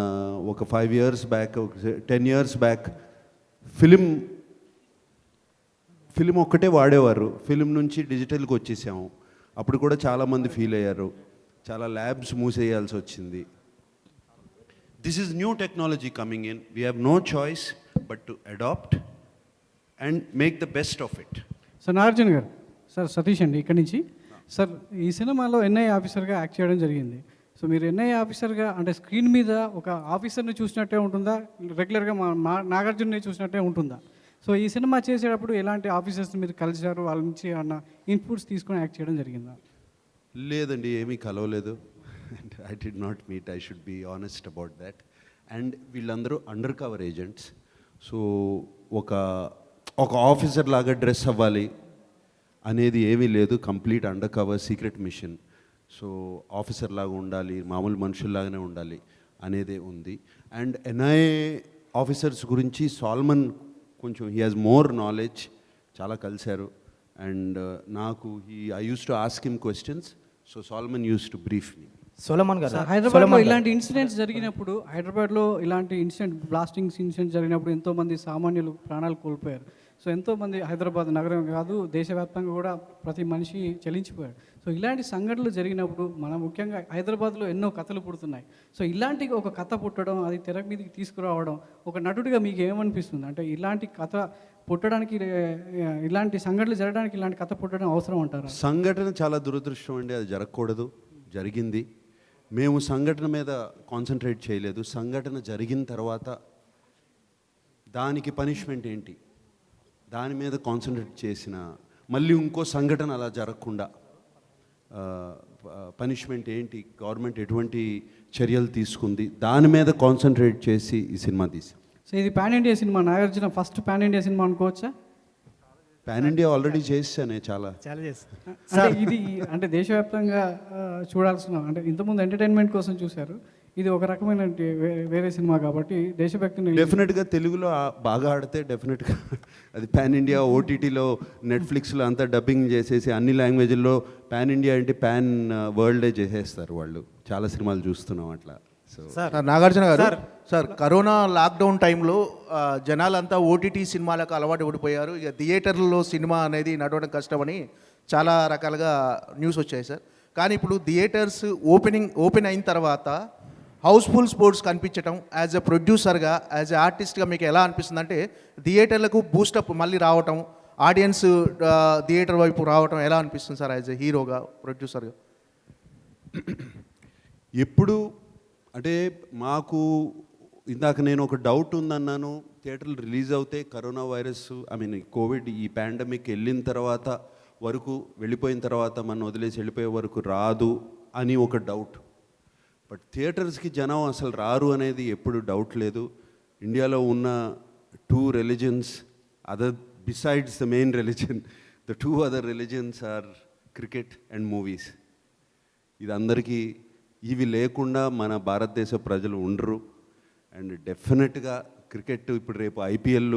ఒక 5 years back, 10 years back film ఒక్కటే వాడేవారు. ఫిలిం నుంచి డిజిటల్కి వచ్చేసాము. అప్పుడు కూడా చాలామంది ఫీల్ అయ్యారు, చాలా ల్యాబ్స్ మూసేయాల్సి వచ్చింది. This is new technology coming in. We have no choice but to adapt and make the best of it. Sir Nagarjuna గారు, సార్ సతీష్ అండి ఇక్కడి నుంచి. సార్ ఈ సినిమాలో ఎన్ఐ ఆఫీసర్గా యాక్ట్ చేయడం జరిగింది. సో మీరు ఎన్ఐ ఆఫీసర్గా అంటే స్క్రీన్ మీద ఒక ఆఫీసర్ని చూసినట్టే ఉంటుందా, రెగ్యులర్గా నాగార్జున్ని చూసినట్టే ఉంటుందా? సో ఈ సినిమా చేసేటప్పుడు ఎలాంటి ఆఫీసర్స్ని మీరు కలిసారు, వాళ్ళ నుంచి ఏమన్నా ఇన్పుట్స్ తీసుకొని యాక్ట్ చేయడం జరిగిందా? లేదండి, ఏమీ కలవలేదు. I did not meet, I should be honest about that. And వీళ్ళందరూ అండర్ కవర్ ఏజెంట్స్. సో ఒక ఆఫీసర్ లాగా డ్రెస్ అవ్వాలి, అనేది ఏమీ లేదు. Complete undercover secret mission. So officer లాగా ఉండాలి, మామూలు మనుషుల్లాగానే ఉండాలి అనేదే ఉంది. అండ్ ఎన్ఐఏ ఆఫీసర్స్ గురించి సాల్మన్ కొంచెం హీ హాజ్ మోర్ నాలెడ్జ్, చాలా కలిశారు. అండ్ నాకు I used to ask him questions, so Solomon used to brief me. Solomon గారు, హైదరాబాద్లో ఇలాంటి ఇన్సిడెంట్స్ జరిగినప్పుడు, హైదరాబాద్లో ఇలాంటి బ్లాస్టింగ్స్ ఇన్సిడెంట్స్ జరిగినప్పుడు ఎంతోమంది సామాన్యులు ప్రాణాలు కోల్పోయారు. సో ఎంతోమంది హైదరాబాద్ నగరం కాదు, దేశవ్యాప్తంగా కూడా ప్రతి మనిషి చలించిపోయాడు. సో ఇలాంటి సంఘటనలు జరిగినప్పుడు మనం ముఖ్యంగా హైదరాబాద్లో ఎన్నో కథలు పుడుతున్నాయి. సో ఇలాంటి ఒక కథ పుట్టడం, అది తెర మీదకి తీసుకురావడం, ఒక నటుడిగా మీకు ఏమనిపిస్తుంది? అంటే ఇలాంటి కథ పుట్టడానికి, ఇలాంటి సంఘటనలు జరగడానికి ఇలాంటి కథ పుట్టడం అవసరం అంటారా? సంఘటన చాలా దురదృష్టం అండి, అది జరగకూడదు, జరిగింది. మేము సంఘటన మీద కాన్సన్ట్రేట్ చేయలేదు. సంఘటన జరిగిన తర్వాత దానికి పనిష్మెంట్ ఏంటి, దాని మీద కాన్సన్ట్రేట్ చేసిన, మళ్ళీ ఇంకో సంఘటన అలా జరగకుండా పనిష్మెంట్ ఏంటి, గవర్నమెంట్ ఎటువంటి చర్యలు తీసుకుంది, దాని మీద కాన్సన్ట్రేట్ చేసి ఈ సినిమా తీసాం. సో ఇది pan India cinema, Nagarjuna first pan India cinema అనుకోవచ్చా? పాన్ ఇండియా ఆల్రెడీ చేశానే చాలా చేస్తాను. అంటే ఇది అంటే దేశవ్యాప్తంగా చూడాల్సిన, అంటే ఇంతకుముందు ఎంటర్టైన్మెంట్ కోసం చూశారు, ఇది ఒక రకమైన వేరే సినిమా కాబట్టి దేశభక్తిని డెఫినెట్గా తెలుగులో బాగా ఆడితే డెఫినెట్గా అది పాన్ ఇండియా. ఓటీటీలో నెట్ఫ్లిక్స్లో అంతా డబ్బింగ్ చేసేసి అన్ని లాంగ్వేజ్ల్లో పాన్ ఇండియా అంటే పాన్ వరల్డే చేసేస్తారు వాళ్ళు. చాలా సినిమాలు చూస్తున్నాం అట్లా. సో నాగార్జున గారు, సార్ కరోనా లాక్డౌన్ టైంలో జనాలంతా ఓటీటీ సినిమాలకు అలవాటు పడిపోయారు. ఇక థియేటర్లో సినిమా అనేది నడవడం కష్టమని చాలా రకాలుగా న్యూస్ వచ్చాయి సార్. కానీ ఇప్పుడు థియేటర్స్ ఓపెన్ అయిన తర్వాత హౌస్ఫుల్ స్పోర్ట్స్ కనిపించడం, యాజ్ ఎ ప్రొడ్యూసర్గా, యాజ్ ఎ ఆర్టిస్ట్గా మీకు ఎలా అనిపిస్తుంది? అంటే థియేటర్లకు బూస్టప్ మళ్ళీ రావటం, ఆడియన్స్ థియేటర్ వైపు రావటం ఎలా అనిపిస్తుంది సార్ యాజ్ ఎ హీరోగా, ప్రొడ్యూసర్గా? ఎప్పుడు అంటే మాకు ఇందాక నేను ఒక డౌట్ ఉందన్నాను, థియేటర్లు రిలీజ్ అవుతే కరోనా వైరస్ కోవిడ్ ఈ పాండమిక్ వెళ్ళిన తర్వాత వరకు, వెళ్ళిపోయిన తర్వాత మనం వదిలేసి వెళ్ళిపోయే వరకు రాదు అని ఒక డౌట్. బట్ థియేటర్స్కి జనం అసలు రారు అనేది ఎప్పుడు డౌట్ లేదు. ఇండియాలో ఉన్న 2 religions other besides the main religion, the 2 other religions are cricket and movies. ఇది అందరికీ, ఇవి లేకుండా మన భారతదేశ ప్రజలు ఉండరు. అండ్ డెఫినెట్గా క్రికెట్ ఇప్పుడు రేపు ఐపీఎల్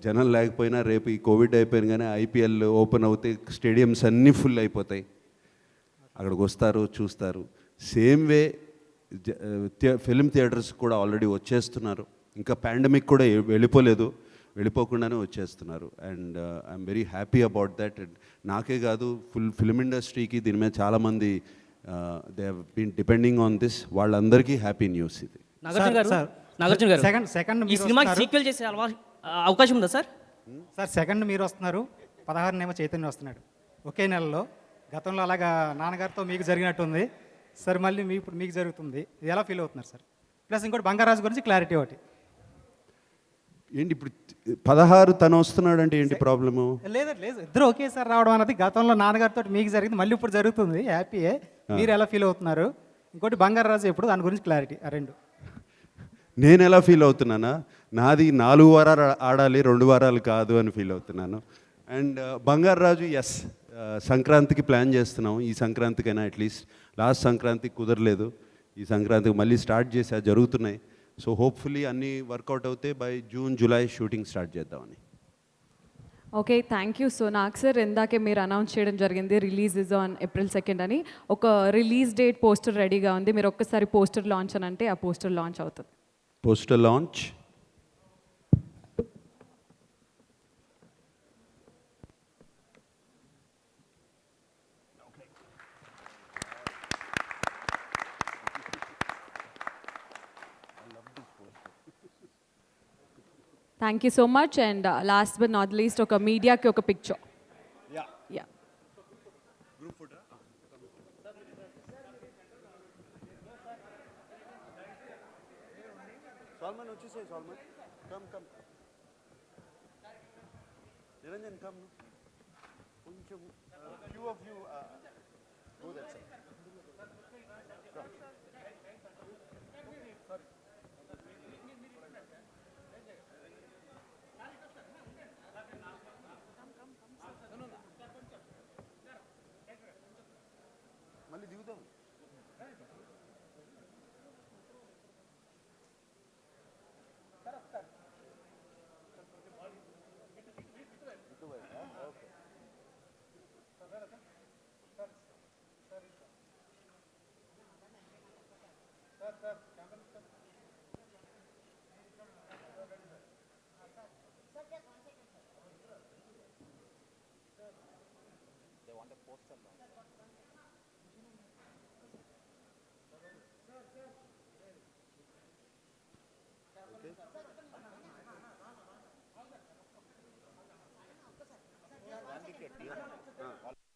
జనం లేకపోయినా, రేపు ఈ కోవిడ్ అయిపోయిన కానీ ఐపీఎల్ ఓపెన్ అవుతే స్టేడియంస్ అన్నీ ఫుల్ అయిపోతాయి, అక్కడికి వస్తారు, చూస్తారు. సేమ్ వే ఫిల్మ్ థియేటర్స్ కూడా ఆల్రెడీ వచ్చేస్తున్నారు. ఇంకా పాండమిక్ కూడా వెళ్ళిపోలేదు, వెళ్ళిపోకుండానే వచ్చేస్తున్నారు. And I'm very happy about that. And నాకే కాదు, ఫిల్మ్ ఇండస్ట్రీకి దీని మీద చాలామంది they have been depending on this, వాళ్ళందరికీ హ్యాపీ న్యూస్ ఇది. నాగార్జున గారు, సెకండ్ ఈ సినిమాకి సీక్వెల్ చేసే అవకాశం ఉందా సార్? సార్ సెకండ్ మీరు వస్తున్నారు, 16 చైతన్య వస్తున్నాడు ఒకే నెలలో. గతంలో అలాగా నాన్నగారితో మీకు జరిగినట్టుంది సార్, మళ్ళీ ఇప్పుడు మీకు జరుగుతుంది, ఎలా ఫీల్ అవుతున్నారు సార్? ప్లస్ ఇంకోటి బంగారాజు గురించి క్లారిటీ ఒకటి ఏంటి ఇప్పుడు 16 తను వస్తున్నాడు అంటే ఏంటి ప్రాబ్లము? లేదు ఇద్దరు ఒకేసారి రావడం అన్నది గతంలో నాన్నగారితో మీకు జరిగింది, మళ్ళీ ఇప్పుడు జరుగుతుంది, హ్యాపీయే. మీరు ఎలా ఫీల్ అవుతున్నారు? ఇంకోటి బంగారాజు ఎప్పుడు, దాని గురించి క్లారిటీ. ఆ 2 నేను ఎలా ఫీల్ అవుతున్నానా, నాది 4 వారాలు ఆడాలి, 2 వారాలు కాదు అని ఫీల్ అవుతున్నాను. అండ్ బంగారాజు ఎస్, సంక్రాంతికి ప్లాన్ చేస్తున్నాం. ఈ సంక్రాంతికైనా అట్లీస్ట్, లాస్ట్ సంక్రాంతికి కుదరలేదు, ఈ సంక్రాంతికి మళ్ళీ స్టార్ట్ చేసా, జరుగుతున్నాయి. సో హోప్ఫుల్లీ అన్నీ వర్కౌట్ అవుతే by June July shooting start చేద్దామని. Okay, thank you. సో నాకు సార్ ఇందాకే మీరు అనౌన్స్ చేయడం జరిగింది రిలీజ్ ఇస్ ఆన్ April 2 అని. ఒక రిలీజ్ డేట్ పోస్టర్ రెడీగా ఉంది, మీరు ఒక్కసారి పోస్టర్ లాంచ్ అని అంటే ఆ పోస్టర్ లాంచ్ అవుతుంది. Poster launch thank you so much. And last but not least, ఒక మీడియాకి ఒక పిక్చర్. యా Salman, వచ్చేసే Salman, come. నిరంజన్, come. కొంచెం few of you go that side. మళ్ళీ దిగుతాం. They want a poster now. Okay.